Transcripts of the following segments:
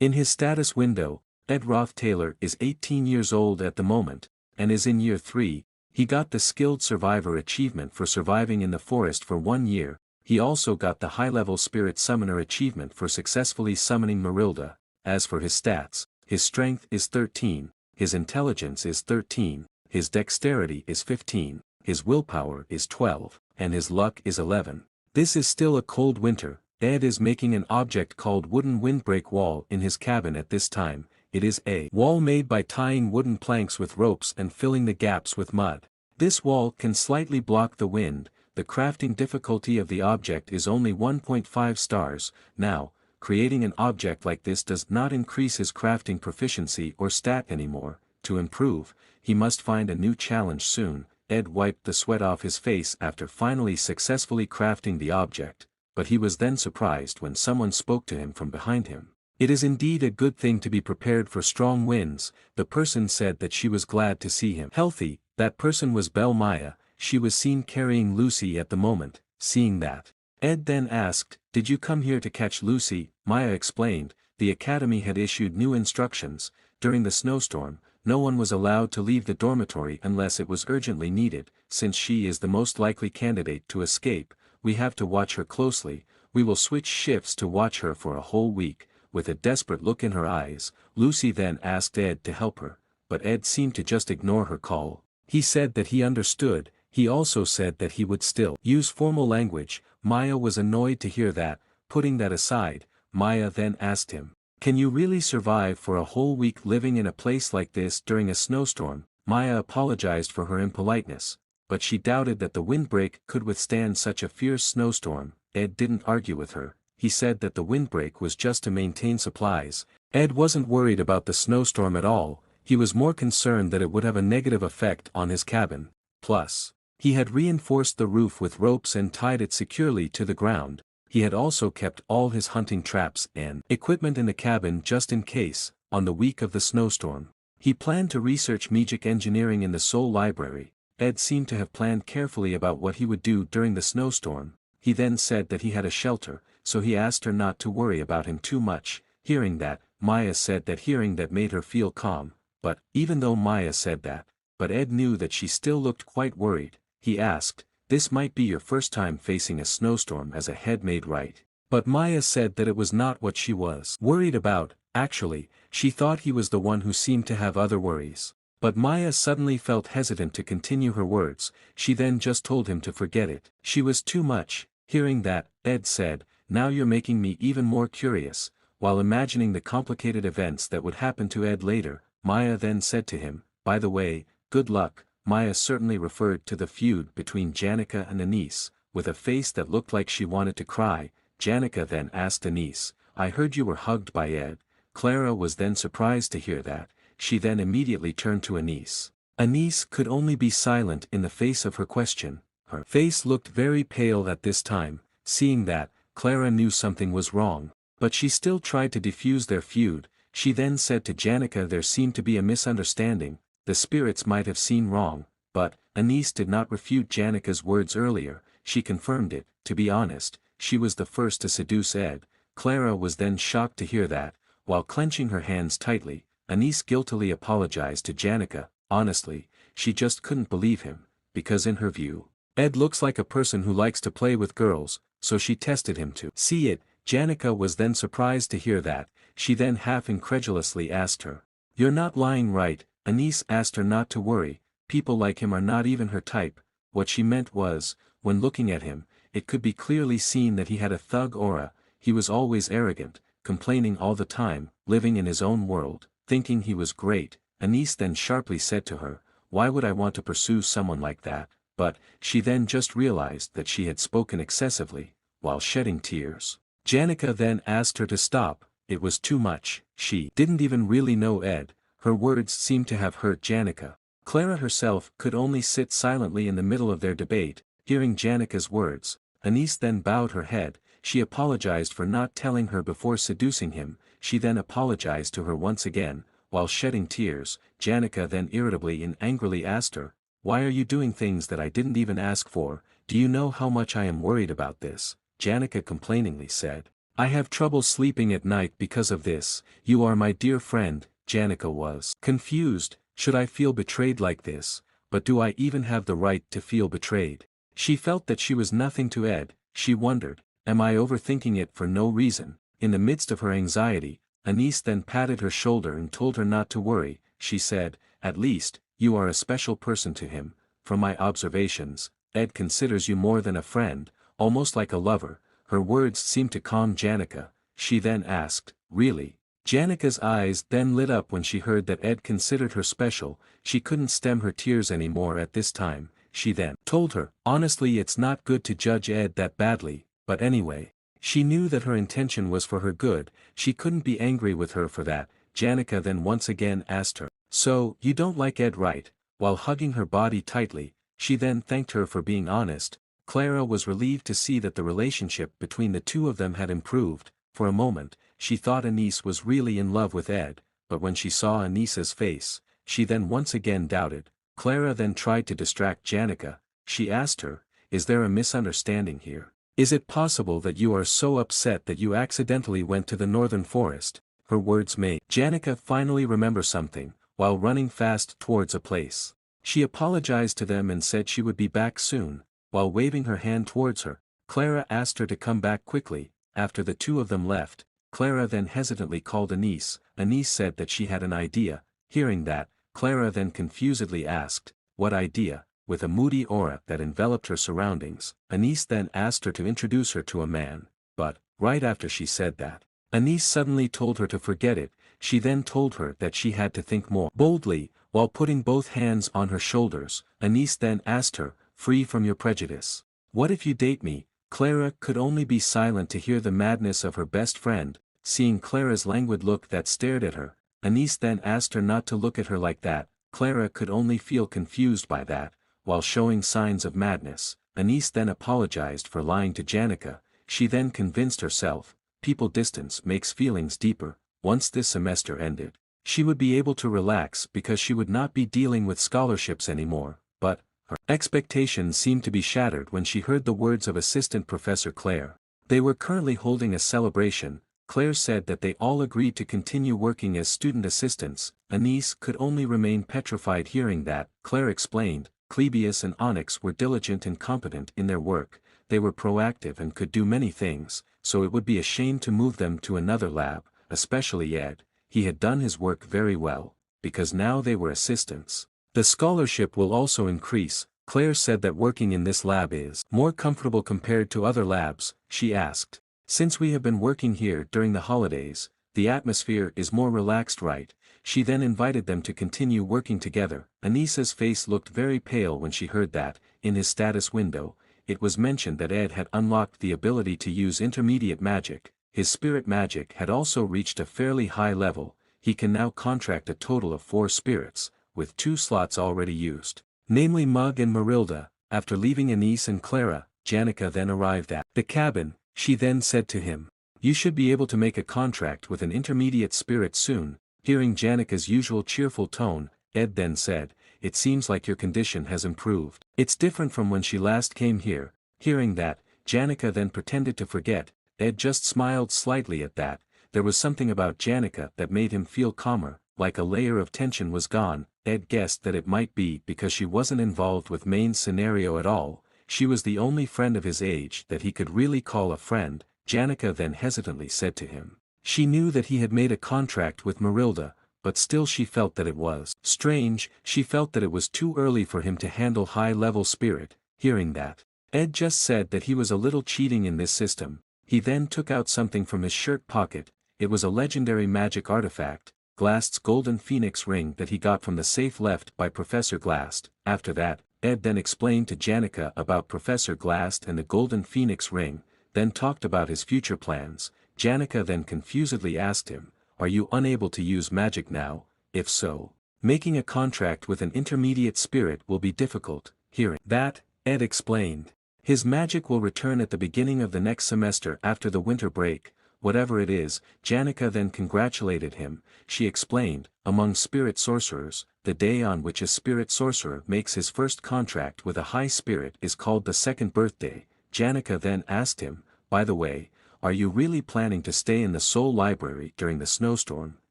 In his status window, Ed Roth Taylor is 18 years old at the moment, and is in year 3. He got the Skilled Survivor achievement for surviving in the forest for 1 year. He also got the high-level Spirit Summoner achievement for successfully summoning Marilda. As for his stats, his strength is 13, his intelligence is 13, his dexterity is 15, his willpower is 12, and his luck is 11. This is still a cold winter. Ed is making an object called wooden windbreak wall in his cabin at this time. It is a wall made by tying wooden planks with ropes and filling the gaps with mud. This wall can slightly block the wind. The crafting difficulty of the object is only 1.5 stars. Now, creating an object like this does not increase his crafting proficiency or stat anymore. To improve, he must find a new challenge soon. Ed wiped the sweat off his face after finally successfully crafting the object, but he was then surprised when someone spoke to him from behind him. It is indeed a good thing to be prepared for strong winds. The person said that she was glad to see him healthy. That person was Belle Maya. She was seen carrying Lucy at the moment. Seeing that, Ed then asked, "Did you come here to catch Lucy?" Maya explained, the academy had issued new instructions. During the snowstorm, no one was allowed to leave the dormitory unless it was urgently needed. Since she is the most likely candidate to escape, we have to watch her closely. We will switch shifts to watch her for a whole week. With a desperate look in her eyes, Lucy then asked Ed to help her, but Ed seemed to just ignore her call. He said that he understood. He also said that he would still use formal language. Maya was annoyed to hear that. Putting that aside, Maya then asked him, "Can you really survive for a whole week living in a place like this during a snowstorm?" Maya apologized for her impoliteness, but she doubted that the windbreak could withstand such a fierce snowstorm. Ed didn't argue with her. He said that the windbreak was just to maintain supplies. Ed wasn't worried about the snowstorm at all. He was more concerned that it would have a negative effect on his cabin. Plus, he had reinforced the roof with ropes and tied it securely to the ground. He had also kept all his hunting traps and equipment in the cabin just in case. On the week of the snowstorm, he planned to research magic engineering in the Soul Library. Ed seemed to have planned carefully about what he would do during the snowstorm. He then said that he had a shelter, so he asked her not to worry about him too much. Hearing that, Maya said that hearing that made her feel calm. But, even though Maya said that, but Ed knew that she still looked quite worried. He asked, "This might be your first time facing a snowstorm as a head maid, right?" But Maya said that it was not what she was worried about. Actually, she thought he was the one who seemed to have other worries. But Maya suddenly felt hesitant to continue her words. She then just told him to forget it. She was too much. Hearing that, Ed said, "Now you're making me even more curious." While imagining the complicated events that would happen to Ed later, Maya then said to him, "By the way, good luck." Maya certainly referred to the feud between Janica and Anise. With a face that looked like she wanted to cry, Janica then asked Anise, "I heard you were hugged by Ed." Clara was then surprised to hear that. She then immediately turned to Anise. Anise could only be silent in the face of her question. Her face looked very pale at this time. Seeing that, Clara knew something was wrong. But she still tried to defuse their feud. She then said to Janica there seemed to be a misunderstanding. The spirits might have seen wrong, but Anise did not refute Janica's words earlier. She confirmed it. To be honest, she was the first to seduce Ed. Clara was then shocked to hear that. While clenching her hands tightly, Anise guiltily apologized to Janica. Honestly, she just couldn't believe him, because in her view, Ed looks like a person who likes to play with girls, so she tested him to see it. Janica was then surprised to hear that. She then half incredulously asked her, "You're not lying, right?" Anise asked her not to worry. People like him are not even her type. What she meant was, when looking at him, it could be clearly seen that he had a thug aura. He was always arrogant, complaining all the time, living in his own world, thinking he was great. Anise then sharply said to her, "Why would I want to pursue someone like that?" But, she then just realized that she had spoken excessively, while shedding tears. Janica then asked her to stop. It was too much. She didn't even really know Ed. Her words seemed to have hurt Janica. Clara herself could only sit silently in the middle of their debate. Hearing Janica's words, Anise then bowed her head. She apologized for not telling her before seducing him. She then apologized to her once again. While shedding tears, Janica then irritably and angrily asked her, "Why are you doing things that I didn't even ask for? Do you know how much I am worried about this?" Janica complainingly said, I have trouble sleeping at night because of this. You are my dear friend." Janica was confused. Should I feel betrayed like this? But do I even have the right to feel betrayed? She felt that she was nothing to Ed. She wondered, am I overthinking it for no reason? In the midst of her anxiety, Anise then patted her shoulder and told her not to worry. She said, "At least, you are a special person to him. From my observations, Ed considers you more than a friend, almost like a lover." Her words seemed to calm Janica. She then asked, "Really?" Janica's eyes then lit up when she heard that Ed considered her special. She couldn't stem her tears anymore at this time. She then told her, "Honestly, it's not good to judge Ed that badly, but anyway." She knew that her intention was for her good. She couldn't be angry with her for that. Janica then once again asked her, "So, you don't like Ed, right?" While hugging her body tightly, she then thanked her for being honest. Clara was relieved to see that the relationship between the two of them had improved. For a moment, she thought Anise was really in love with Ed, but when she saw Anisa's face, she then once again doubted. Clara then tried to distract Janica. She asked her, "Is there a misunderstanding here? Is it possible that you are so upset that you accidentally went to the northern forest?" Her words made Janica finally remember something, while running fast towards a place. She apologized to them and said she would be back soon. While waving her hand towards her, Clara asked her to come back quickly. After the two of them left, Clara then hesitantly called Anise. Anise said that she had an idea. Hearing that, Clara then confusedly asked, "What idea?" With a moody aura that enveloped her surroundings, Anise then asked her to introduce her to a man. But, right after she said that, Anise suddenly told her to forget it. She then told her that she had to think more boldly. While putting both hands on her shoulders, Anise then asked her, "Free from your prejudice. What if you date me?" Clara could only be silent to hear the madness of her best friend. Seeing Clara's languid look that stared at her, Anise then asked her not to look at her like that. Clara could only feel confused by that. While showing signs of madness, Anise then apologized for lying to Janica. She then convinced herself, people distance makes feelings deeper. Once this semester ended, she would be able to relax because she would not be dealing with scholarships anymore. But, her expectations seemed to be shattered when she heard the words of Assistant Professor Claire. They were currently holding a celebration. Claire said that they all agreed to continue working as student assistants. Anise could only remain petrified hearing that. Claire explained, Clebius and Onyx were diligent and competent in their work. They were proactive and could do many things, so it would be a shame to move them to another lab, especially Ed. He had done his work very well, because now they were assistants. The scholarship will also increase. Claire said that working in this lab is more comfortable compared to other labs. She asked, "Since we have been working here during the holidays, the atmosphere is more relaxed, right?" She then invited them to continue working together. Anisa's face looked very pale when she heard that. In his status window, it was mentioned that Ed had unlocked the ability to use intermediate magic. His spirit magic had also reached a fairly high level. He can now contract a total of 4 spirits, with 2 slots already used, namely Mug and Marilda. After leaving Anise and Clara, Janica then arrived at the cabin. She then said to him, "You should be able to make a contract with an intermediate spirit soon." Hearing Janica's usual cheerful tone, Ed then said, "It seems like your condition has improved. It's different from when she last came here." Hearing that, Janica then pretended to forget. Ed just smiled slightly at that. There was something about Janica that made him feel calmer, like a layer of tension was gone. Ed guessed that it might be because she wasn't involved with main scenario at all. She was the only friend of his age that he could really call a friend. Janica then hesitantly said to him, she knew that he had made a contract with Marilda, but still she felt that it was strange. She felt that it was too early for him to handle high-level spirit. Hearing that, Ed just said that he was a little cheating in this system. He then took out something from his shirt pocket. It was a legendary magic artifact, Glast's golden phoenix ring that he got from the safe left by Professor Glast. After that, Ed then explained to Janica about Professor Glast and the golden phoenix ring, then talked about his future plans. Janica then confusedly asked him, "Are you unable to use magic now? If so, making a contract with an intermediate spirit will be difficult." Hearing that, Ed explained, his magic will return at the beginning of the next semester after the winter break. Whatever it is, Janica then congratulated him. She explained, among spirit sorcerers, the day on which a spirit sorcerer makes his first contract with a high spirit is called the second birthday. Janica then asked him, "By the way, are you really planning to stay in the Seoul library during the snowstorm?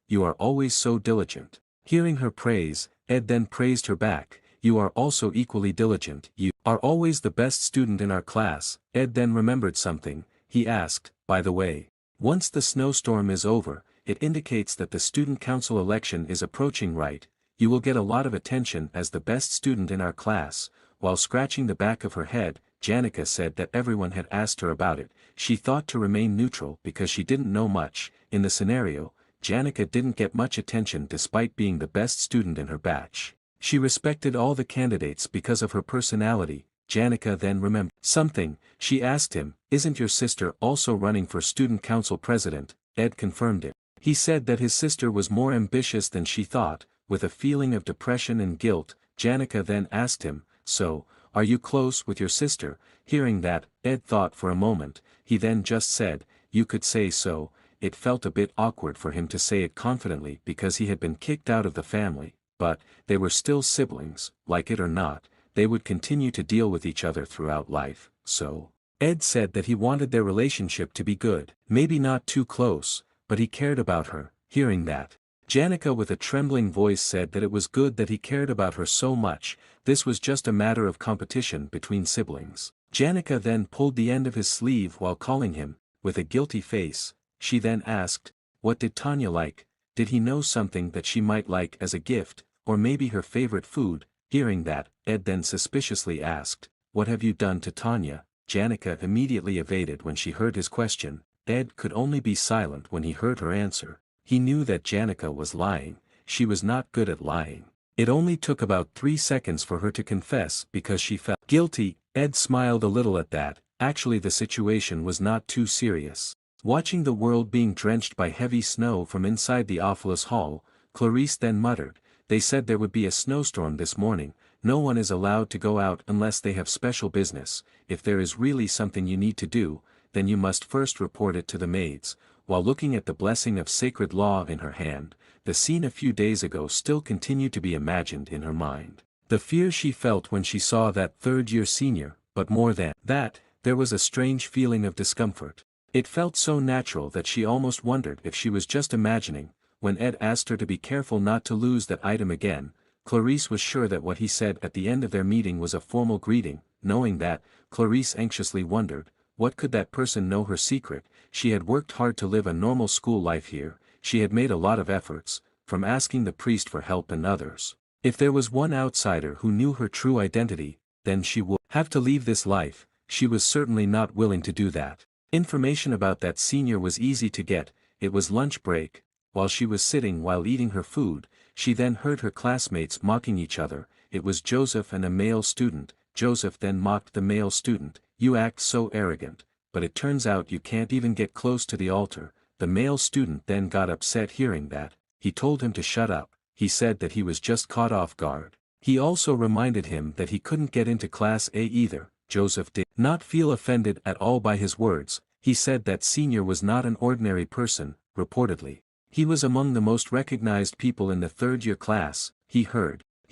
You are always so diligent. Hearing her praise, Ed then praised her back. You are also equally diligent. You are always the best student in our class. Ed then remembered something. He asked, by the way, once the snowstorm is over, it indicates that the student council election is approaching, right? You will get a lot of attention as the best student in our class. While scratching the back of her head, Janica said that everyone had asked her about it. She thought to remain neutral because she didn't know much. In the scenario, Janica didn't get much attention despite being the best student in her batch. She respected all the candidates because of her personality. Janica then remembered something. She asked him, isn't your sister also running for student council president? Ed confirmed it. He said that his sister was more ambitious than she thought. With a feeling of depression and guilt, Janica then asked him, so, are you close with your sister? Hearing that, Ed thought for a moment. He then just said, you could say so. It felt a bit awkward for him to say it confidently because he had been kicked out of the family, but they were still siblings, like it or not, they would continue to deal with each other throughout life, so. Ed said that he wanted their relationship to be good, maybe not too close, but he cared about her. Hearing that, Janica with a trembling voice said that it was good that he cared about her so much. This was just a matter of competition between siblings. Janica then pulled the end of his sleeve while calling him, with a guilty face. She then asked, what did Tanya like? Did he know something that she might like as a gift, or maybe her favorite food? Hearing that, Ed then suspiciously asked, what have you done to Tanya? Janica immediately evaded when she heard his question. Ed could only be silent when he heard her answer. He knew that Janica was lying. She was not good at lying. It only took about 3 seconds for her to confess because she felt guilty. Ed smiled a little at that. Actually, the situation was not too serious. Watching the world being drenched by heavy snow from inside the Ophilus Hall, Clarice then muttered, they said there would be a snowstorm this morning. No one is allowed to go out unless they have special business. If there is really something you need to do, then you must first report it to the maids. While looking at the blessing of sacred law in her hand, the scene a few days ago still continued to be imagined in her mind. The fear she felt when she saw that third-year senior, but more than that, there was a strange feeling of discomfort. It felt so natural that she almost wondered if she was just imagining. When Ed asked her to be careful not to lose that item again, Clarice was sure that what he said at the end of their meeting was a formal greeting. Knowing that, Clarice anxiously wondered, what could that person know her secret? She had worked hard to live a normal school life here. She had made a lot of efforts, from asking the priest for help and others. If there was one outsider who knew her true identity, then she would have to leave this life. She was certainly not willing to do that. Information about that senior was easy to get. It was lunch break. While she was sitting while eating her food, she then heard her classmates mocking each other. It was Joseph and a male student. Joseph then mocked the male student. You act so arrogant, but it turns out you can't even get close to the altar. The male student then got upset hearing that. He told him to shut up. He said that he was just caught off guard. He also reminded him that he couldn't get into Class A either. Joseph did not feel offended at all by his words. He said that senior was not an ordinary person, reportedly. He was among the most recognized people in the third-year class. He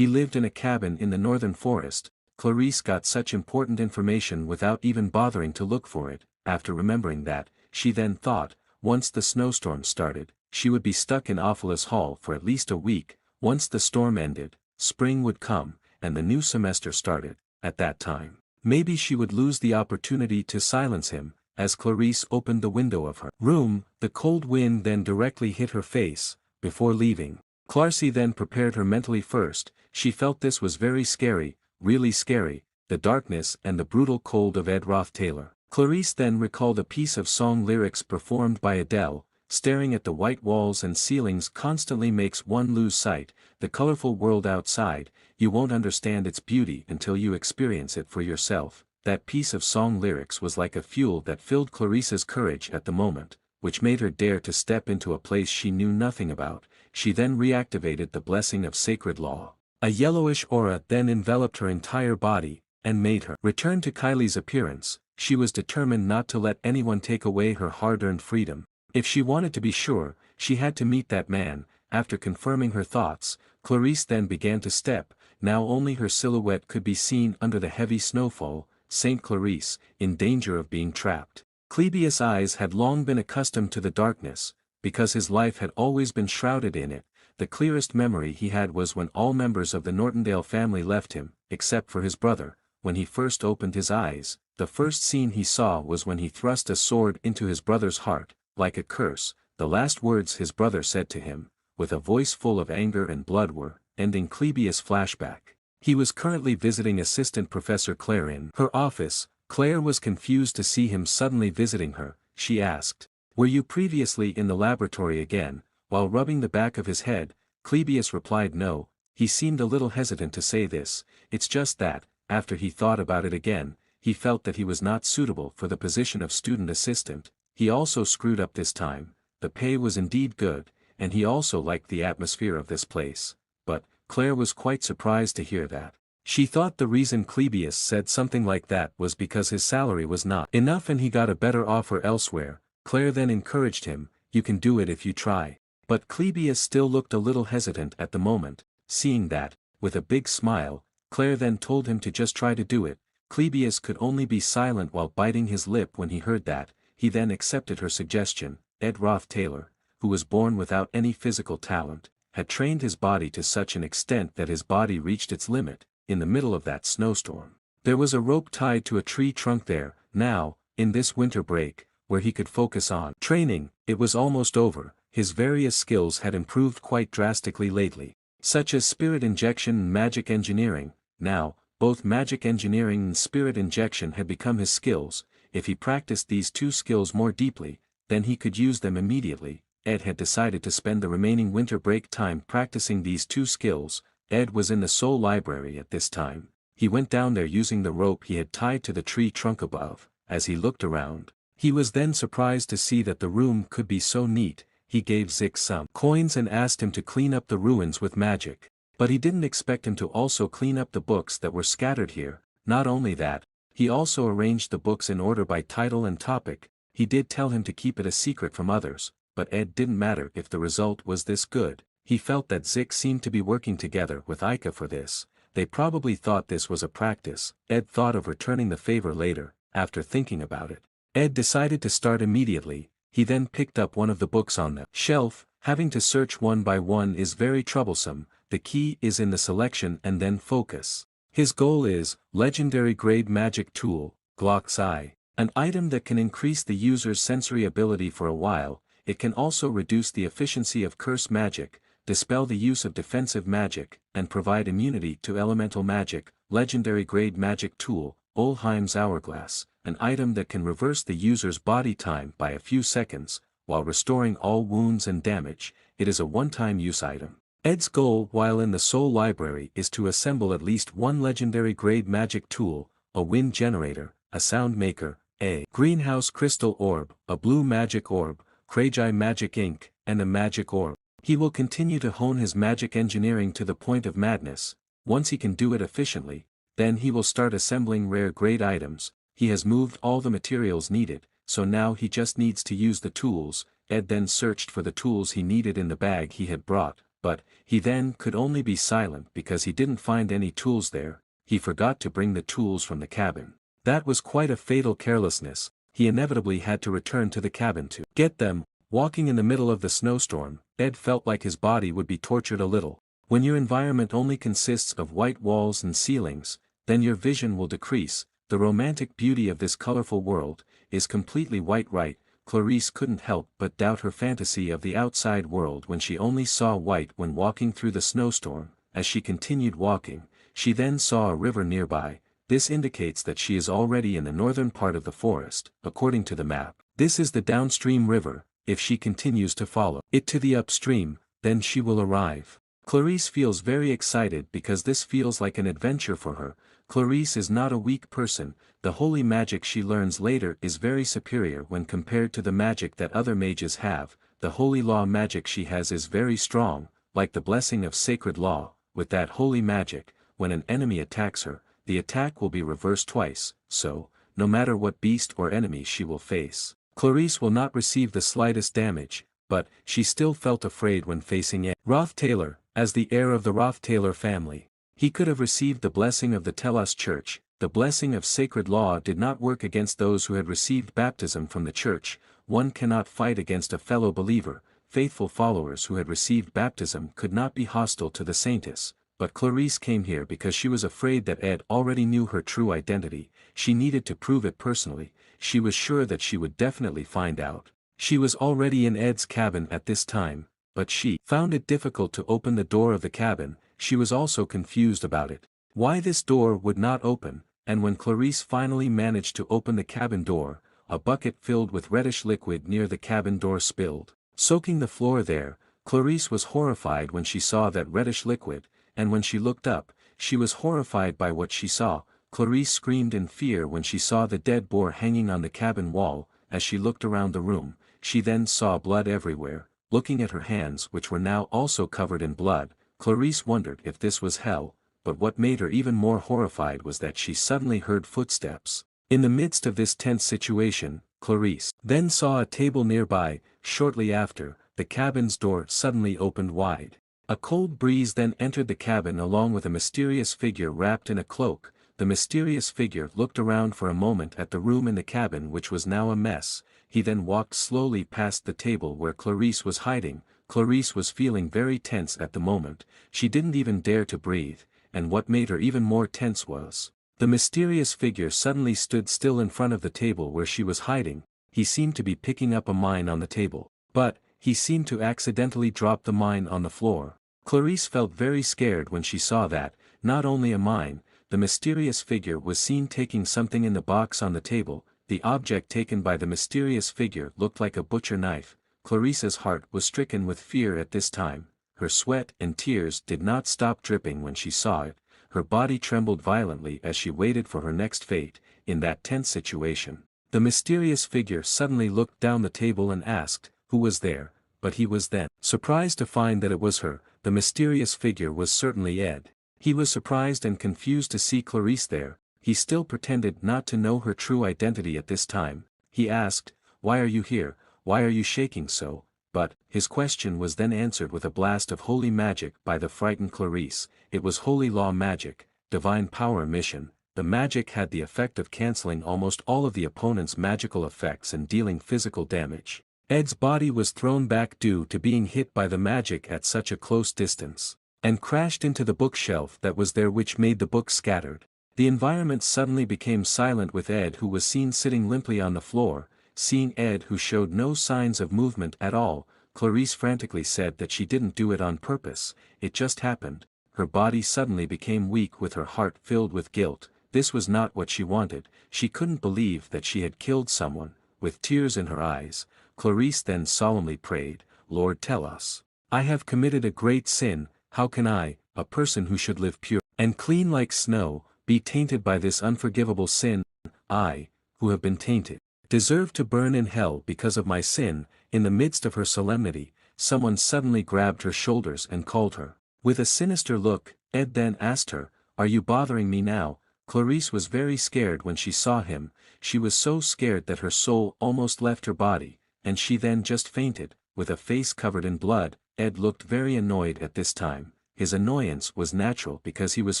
lived in a cabin in the northern forest. Clarice got such important information without even bothering to look for it. After remembering that, she then thought, once the snowstorm started, she would be stuck in Ophilus Hall for at least a week. Once the storm ended, spring would come, and the new semester started. At that time, maybe she would lose the opportunity to silence him. As Clarice opened the window of her room, the cold wind then directly hit her face. Before leaving, Clarcy then prepared her mentally first. She felt this was very scary, really scary, the darkness and the brutal cold of Ed Roth Taylor. Clarice then recalled a piece of song lyrics performed by Adele. Staring at the white walls and ceilings constantly makes one lose sight. The colorful world outside, you won't understand its beauty until you experience it for yourself. That piece of song lyrics was like a fuel that filled Clarice's courage at the moment, which made her dare to step into a place she knew nothing about. She then reactivated the blessing of sacred law. A yellowish aura then enveloped her entire body, and made her return to Kylie's appearance. She was determined not to let anyone take away her hard-earned freedom. If she wanted to be sure, she had to meet that man. After confirming her thoughts, Clarice then began to step. Now only her silhouette could be seen under the heavy snowfall. Saint Clarice, in danger of being trapped. Clebius' eyes had long been accustomed to the darkness, because his life had always been shrouded in it. The clearest memory he had was when all members of the Nortondale family left him, except for his brother. When he first opened his eyes, the first scene he saw was when he thrust a sword into his brother's heart, like a curse. The last words his brother said to him, with a voice full of anger and blood, were, ending Clebius' flashback. He was currently visiting Assistant Professor Claire in her office. Claire was confused to see him suddenly visiting her. She asked, "Were you previously in the laboratory again?" While rubbing the back of his head, Clebius replied no. He seemed a little hesitant to say this. It's just that, after he thought about it again, he felt that he was not suitable for the position of student assistant. He also screwed up this time. The pay was indeed good, and he also liked the atmosphere of this place. But Claire was quite surprised to hear that. She thought the reason Clebius said something like that was because his salary was not enough and he got a better offer elsewhere. Claire then encouraged him, "You can do it if you try." But Clebius still looked a little hesitant at the moment. Seeing that, with a big smile, Claire then told him to just try to do it. Clebius could only be silent while biting his lip when he heard that. He then accepted her suggestion. Ed Roth Taylor, who was born without any physical talent, had trained his body to such an extent that his body reached its limit. In the middle of that snowstorm, there was a rope tied to a tree trunk there. Now, in this winter break, where he could focus on training, it was almost over. His various skills had improved quite drastically lately, such as spirit injection and magic engineering. Now, both magic engineering and spirit injection had become his skills. If he practiced these two skills more deeply, then he could use them immediately. Ed had decided to spend the remaining winter break time practicing these two skills. Ed was in the Soul Library at this time. He went down there using the rope he had tied to the tree trunk above. As he looked around, he was then surprised to see that the room could be so neat. He gave Zik some coins and asked him to clean up the ruins with magic. But he didn't expect him to also clean up the books that were scattered here. Not only that, he also arranged the books in order by title and topic. He did tell him to keep it a secret from others, but Ed didn't matter if the result was this good. He felt that Zik seemed to be working together with Ika for this. They probably thought this was a practice. Ed thought of returning the favor later. After thinking about it, Ed decided to start immediately. He then picked up one of the books on the shelf. Having to search one by one is very troublesome. The key is in the selection and then focus. His goal is Legendary Grade Magic Tool, Glock's Eye. An item that can increase the user's sensory ability for a while. It can also reduce the efficiency of curse magic, dispel the use of defensive magic, and provide immunity to elemental magic. Legendary Grade Magic Tool, Olheim's Hourglass. An item that can reverse the user's body time by a few seconds, while restoring all wounds and damage. It is a one-time use item. Ed's goal while in the Soul Library is to assemble at least one legendary grade magic tool, a wind generator, a sound maker, a greenhouse crystal orb, a blue magic orb, Kragi magic ink, and a magic orb. He will continue to hone his magic engineering to the point of madness. Once he can do it efficiently, then he will start assembling rare grade items. He has moved all the materials needed, so now he just needs to use the tools. Ed then searched for the tools he needed in the bag he had brought, but he then could only be silent because he didn't find any tools there. He forgot to bring the tools from the cabin. That was quite a fatal carelessness. He inevitably had to return to the cabin to get them. Walking in the middle of the snowstorm, Ed felt like his body would be tortured a little. When your environment only consists of white walls and ceilings, then your vision will decrease. The romantic beauty of this colorful world is completely white, right? Clarice couldn't help but doubt her fantasy of the outside world when she only saw white when walking through the snowstorm. As she continued walking, she then saw a river nearby. This indicates that she is already in the northern part of the forest. According to the map, this is the downstream river. If she continues to follow it to the upstream, then she will arrive. Clarice feels very excited because this feels like an adventure for her. Clarice is not a weak person. The holy magic she learns later is very superior when compared to the magic that other mages have. The holy law magic she has is very strong, like the blessing of sacred law. With that holy magic, when an enemy attacks her, the attack will be reversed twice, so, no matter what beast or enemy she will face, Clarice will not receive the slightest damage. But she still felt afraid when facing Ed Roth Taylor. As the heir of the Roth Taylor family, he could have received the blessing of the Telos Church. the blessing of sacred law did not work against those who had received baptism from the church. One cannot fight against a fellow believer. Faithful followers who had received baptism could not be hostile to the saintess, but Clarice came here because she was afraid that Ed already knew her true identity. She needed to prove it personally. She was sure that she would definitely find out. She was already in Ed's cabin at this time, but she found it difficult to open the door of the cabin. She was also confused about it. Why this door would not open, and when Clarice finally managed to open the cabin door, a bucket filled with reddish liquid near the cabin door spilled, soaking the floor there. Clarice was horrified when she saw that reddish liquid, and when she looked up, she was horrified by what she saw. Clarice screamed in fear when she saw the dead boar hanging on the cabin wall. As she looked around the room, she then saw blood everywhere. Looking at her hands which were now also covered in blood, Clarice wondered if this was hell, but what made her even more horrified was that she suddenly heard footsteps. In the midst of this tense situation, Clarice then saw a table nearby. Shortly after, the cabin's door suddenly opened wide. A cold breeze then entered the cabin along with a mysterious figure wrapped in a cloak. The mysterious figure looked around for a moment at the room in the cabin which was now a mess. He then walked slowly past the table where Clarice was hiding. Clarice was feeling very tense at the moment. She didn't even dare to breathe, and what made her even more tense was, the mysterious figure suddenly stood still in front of the table where she was hiding. He seemed to be picking up a mine on the table, but he seemed to accidentally drop the mine on the floor. Clarice felt very scared when she saw that, not only a mine, the mysterious figure was seen taking something in the box on the table. The object taken by the mysterious figure looked like a butcher knife. Clarice's heart was stricken with fear at this time. Her sweat and tears did not stop dripping when she saw it. Her body trembled violently as she waited for her next fate. In that tense situation, the mysterious figure suddenly looked down the table and asked, who was there, but he was then surprised to find that it was her. The mysterious figure was certainly Ed. He was surprised and confused to see Clarice there. He still pretended not to know her true identity at this time. He asked, "Why are you here? Why are you shaking so?" But his question was then answered with a blast of holy magic by the frightened Clarice. It was holy law magic, divine power emission. The magic had the effect of cancelling almost all of the opponent's magical effects and dealing physical damage. Ed's body was thrown back due to being hit by the magic at such a close distance, and crashed into the bookshelf that was there, which made the books scattered. The environment suddenly became silent with Ed, who was seen sitting limply on the floor. Seeing Ed, who showed no signs of movement at all, Clarice frantically said that she didn't do it on purpose, it just happened. Her body suddenly became weak with her heart filled with guilt. This was not what she wanted. She couldn't believe that she had killed someone. With tears in her eyes, Clarice then solemnly prayed, "Lord, tell us. I have committed a great sin. How can I, a person who should live pure and clean like snow, be tainted by this unforgivable sin? I, who have been tainted, deserve to burn in hell because of my sin." In the midst of her solemnity, someone suddenly grabbed her shoulders and called her. With a sinister look, Ed then asked her, "Are you bothering me now?" Clarice was very scared when she saw him. She was so scared that her soul almost left her body, and she then just fainted, with a face covered in blood. Ed looked very annoyed at this time. His annoyance was natural because he was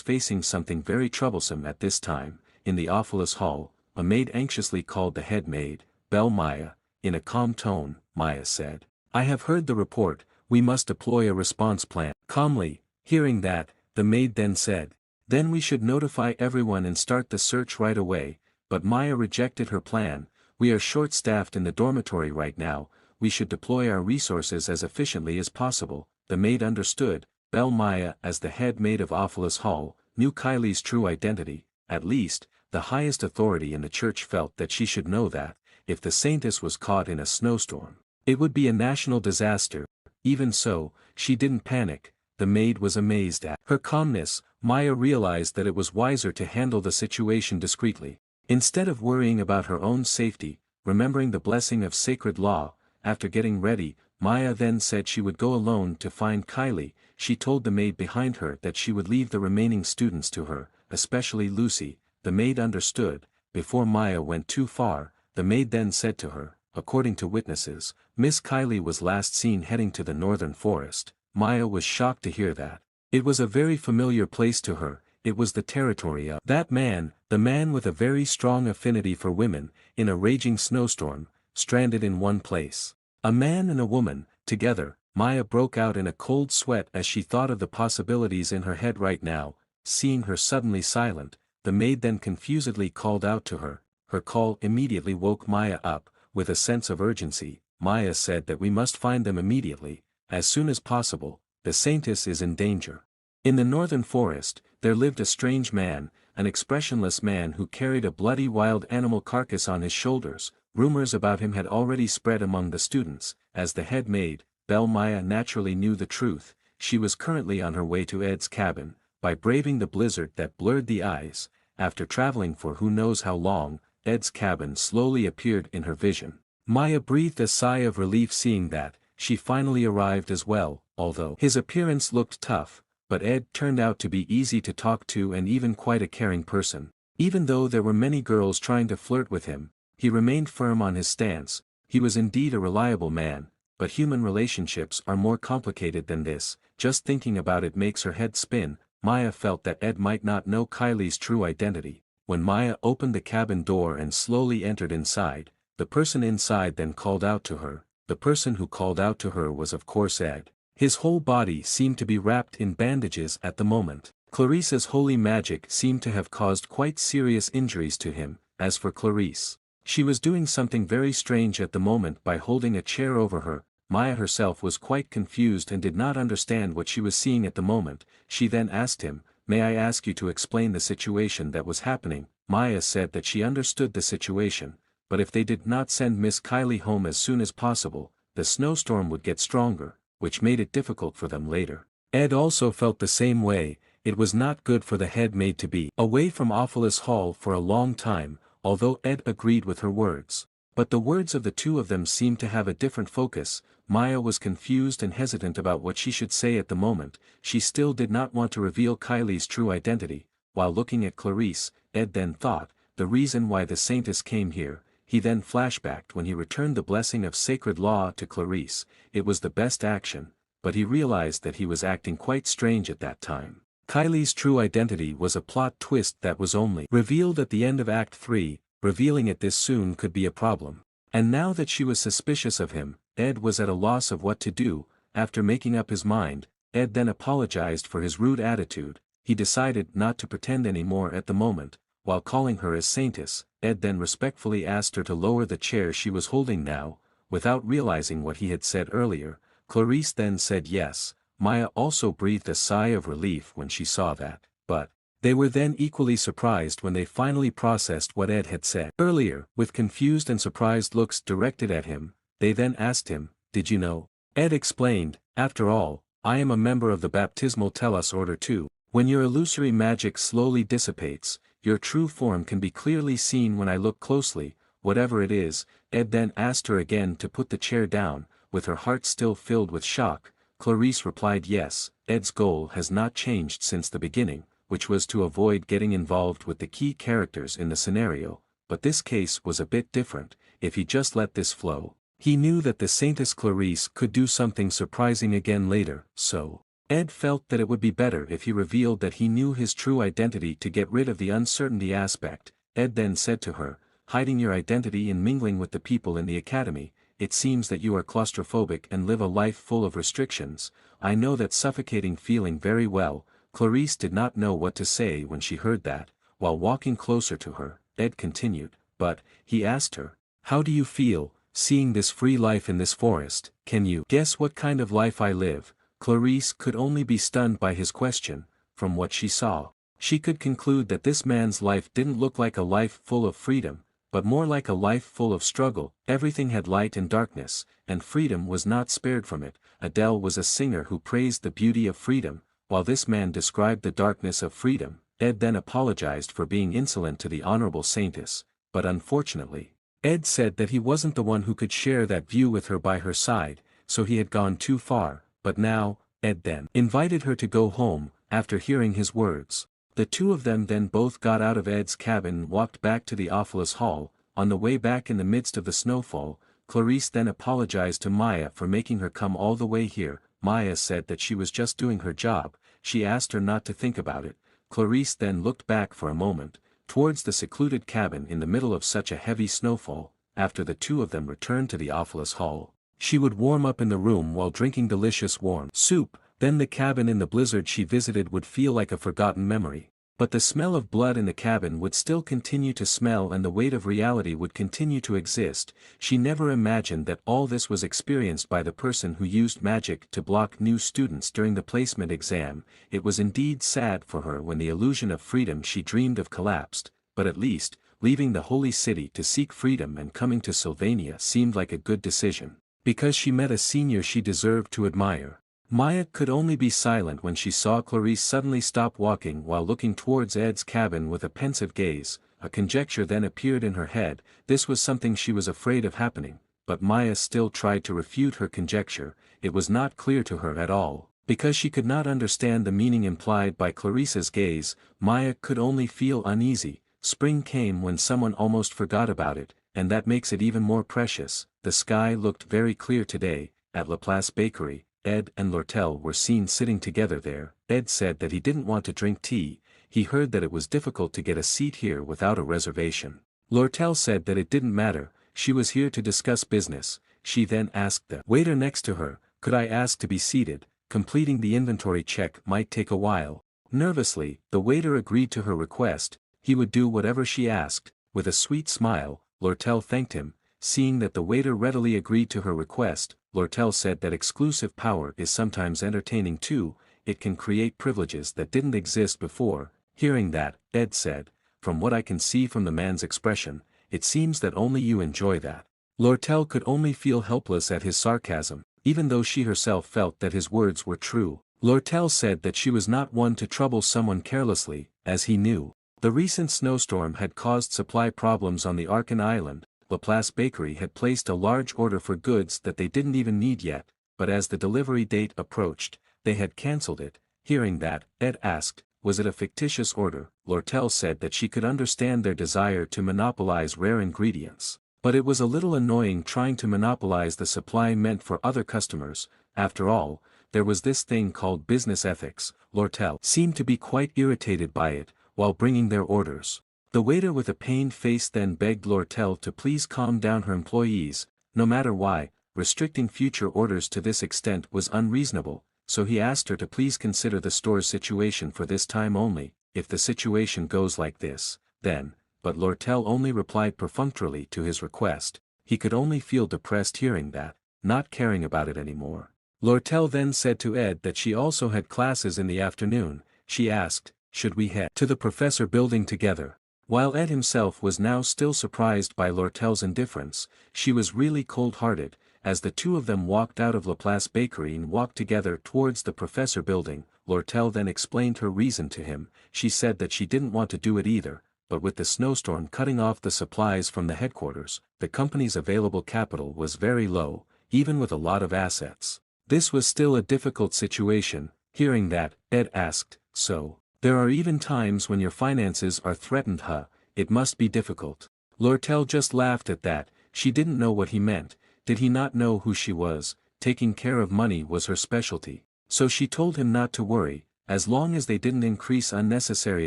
facing something very troublesome at this time. In the Awfulest Hall, a maid anxiously called the head maid, "Belle Maya." In a calm tone, Maya said, "I have heard the report, we must deploy a response plan." Calmly, hearing that, the maid then said, "Then we should notify everyone and start the search right away." But Maya rejected her plan. "We are short-staffed in the dormitory right now, we should deploy our resources as efficiently as possible." The maid understood. Belle Maya, as the head maid of Awfulest Hall, knew Kylie's true identity. At least, the highest authority in the church felt that she should know that. If the saintess was caught in a snowstorm, it would be a national disaster. Even so, she didn't panic. The maid was amazed at her calmness. Maya realized that it was wiser to handle the situation discreetly. Instead of worrying about her own safety, remembering the blessing of sacred law, after getting ready, Maya then said she would go alone to find Kylie. She told the maid behind her that she would leave the remaining students to her, especially Lucy. The maid understood. Before Maya went too far, the maid then said to her, "According to witnesses, Miss Kylie was last seen heading to the northern forest." Maya was shocked to hear that. It was a very familiar place to her. it was the territory of that man, the man with a very strong affinity for women, in a raging snowstorm, stranded in one place. A man and a woman, together. Maya broke out in a cold sweat as she thought of the possibilities in her head right now. Seeing her suddenly silent, the maid then confusedly called out to her. Her call immediately woke Maya up. With a sense of urgency, Maya said that we must find them immediately, as soon as possible. The saintess is in danger. In the northern forest, there lived a strange man, an expressionless man who carried a bloody wild animal carcass on his shoulders. Rumors about him had already spread among the students. As the head maid, Maya naturally knew the truth. She was currently on her way to Ed's cabin. By braving the blizzard that blurred the eyes, after traveling for who knows how long, Ed's cabin slowly appeared in her vision. Maya breathed a sigh of relief seeing that she finally arrived as well. Although his appearance looked tough, but Ed turned out to be easy to talk to and even quite a caring person. Even though there were many girls trying to flirt with him, he remained firm on his stance. He was indeed a reliable man, but human relationships are more complicated than this. Just thinking about it makes her head spin. Maya felt that Ed might not know Kylie's true identity. When Maya opened the cabin door and slowly entered inside, the person inside then called out to her. The person who called out to her was of course Ed. His whole body seemed to be wrapped in bandages at the moment. Clarice's holy magic seemed to have caused quite serious injuries to him. As for Clarice, she was doing something very strange at the moment by holding a chair over her. Maya herself was quite confused and did not understand what she was seeing at the moment. She then asked him, "May I ask you to explain the situation that was happening?" Maya said that she understood the situation, but if they did not send Miss Kylie home as soon as possible, the snowstorm would get stronger, which made it difficult for them later. Ed also felt the same way. It was not good for the head maid to be away from Ophelis Hall for a long time, although Ed agreed with her words. But the words of the two of them seemed to have a different focus. Maya was confused and hesitant about what she should say at the moment. She still did not want to reveal Kylie's true identity. While looking at Clarice, Ed then thought, the reason why the saintess came here. He then flashbacked when he returned the blessing of sacred law to Clarice. It was the best action, but he realized that he was acting quite strange at that time. Kylie's true identity was a plot twist that was only revealed at the end of Act 3, revealing it this soon could be a problem. And now that she was suspicious of him, Ed was at a loss of what to do. After making up his mind, Ed then apologized for his rude attitude. He decided not to pretend anymore at the moment. While calling her as saintess, Ed then respectfully asked her to lower the chair she was holding now. Without realizing what he had said earlier, Clarice then said yes. Maya also breathed a sigh of relief when she saw that, but they were then equally surprised when they finally processed what Ed had said earlier. With confused and surprised looks directed at him, they then asked him, "Did you know?" Ed explained, "After all, I am a member of the baptismal Telos order too. When your illusory magic slowly dissipates, your true form can be clearly seen when I look closely, whatever it is." Ed then asked her again to put the chair down. With her heart still filled with shock, Clarice replied yes. Ed's goal has not changed since the beginning, which was to avoid getting involved with the key characters in the scenario, but this case was a bit different. If he just let this flow, he knew that the saintess Clarice could do something surprising again later. So Ed felt that it would be better if he revealed that he knew his true identity to get rid of the uncertainty aspect. Ed then said to her, "Hiding your identity and mingling with the people in the academy, it seems that you are claustrophobic and live a life full of restrictions. I know that suffocating feeling very well." Clarice did not know what to say when she heard that. While walking closer to her, Ed continued, "But," he asked her, "how do you feel, seeing this free life in this forest? Can you guess what kind of life I live?" Clarice could only be stunned by his question. From what she saw, she could conclude that this man's life didn't look like a life full of freedom, but more like a life full of struggle. Everything had light and darkness, and freedom was not spared from it. Adele was a singer who praised the beauty of freedom, while this man described the darkness of freedom. Ed then apologized for being insolent to the honorable saintess, but unfortunately, Ed said that he wasn't the one who could share that view with her by her side, so he had gone too far. But now, Ed then invited her to go home. After hearing his words, the two of them then both got out of Ed's cabin and walked back to the Ophelis Hall. On the way back in the midst of the snowfall, Clarice then apologized to Maya for making her come all the way here. Maya said that she was just doing her job. She asked her not to think about it. Clarice then looked back for a moment, towards the secluded cabin in the middle of such a heavy snowfall. After the two of them returned to the Office Hall, she would warm up in the room while drinking delicious warm soup, then the cabin in the blizzard she visited would feel like a forgotten memory. But the smell of blood in the cabin would still continue to smell and the weight of reality would continue to exist. She never imagined that all this was experienced by the person who used magic to block new students during the placement exam. It was indeed sad for her when the illusion of freedom she dreamed of collapsed, but at least, leaving the holy city to seek freedom and coming to Sylvania seemed like a good decision, because she met a senior she deserved to admire. Maya could only be silent when she saw Clarice suddenly stop walking while looking towards Ed's cabin with a pensive gaze. A conjecture then appeared in her head. This was something she was afraid of happening, but Maya still tried to refute her conjecture. It was not clear to her at all, because she could not understand the meaning implied by Clarice's gaze. Maya could only feel uneasy. Spring came when someone almost forgot about it, and that makes it even more precious. The sky looked very clear today. At Laplace Bakery, Ed and Lortel were seen sitting together there. Ed said that he didn't want to drink tea. He heard that it was difficult to get a seat here without a reservation. Lortel said that it didn't matter, she was here to discuss business. She then asked the waiter next to her, "Could I ask to be seated? Completing the inventory check might take a while." Nervously, the waiter agreed to her request. He would do whatever she asked. With a sweet smile, Lortel thanked him. Seeing that the waiter readily agreed to her request, Lortel said that exclusive power is sometimes entertaining too. It can create privileges that didn't exist before. Hearing that, Ed said, "From what I can see from the man's expression, it seems that only you enjoy that." Lortel could only feel helpless at his sarcasm, even though she herself felt that his words were true. Lortel said that she was not one to trouble someone carelessly, as he knew. The recent snowstorm had caused supply problems on the Arkan Island. Laplace Bakery had placed a large order for goods that they didn't even need yet, but as the delivery date approached, they had cancelled it. Hearing that, Ed asked, was it a fictitious order? Lortel said that she could understand their desire to monopolize rare ingredients, but it was a little annoying trying to monopolize the supply meant for other customers. After all, there was this thing called business ethics. Lortel seemed to be quite irritated by it, while bringing their orders. The waiter with a pained face then begged Lortel to please calm down her employees. No matter why, restricting future orders to this extent was unreasonable, so he asked her to please consider the store's situation for this time only. If the situation goes like this, then, but Lortel only replied perfunctorily to his request. He could only feel depressed hearing that, not caring about it anymore. Lortel then said to Ed that she also had classes in the afternoon. She asked, should we head to the professor building together? While Ed himself was now still surprised by Lortel's indifference, she was really cold-hearted. As the two of them walked out of Laplace Bakery and walked together towards the professor building, Lortel then explained her reason to him. She said that she didn't want to do it either, but with the snowstorm cutting off the supplies from the headquarters, the company's available capital was very low, even with a lot of assets. This was still a difficult situation. Hearing that, Ed asked, so, there are even times when your finances are threatened, huh? It must be difficult. Lortel just laughed at that. She didn't know what he meant. Did he not know who she was? Taking care of money was her specialty. So she told him not to worry, as long as they didn't increase unnecessary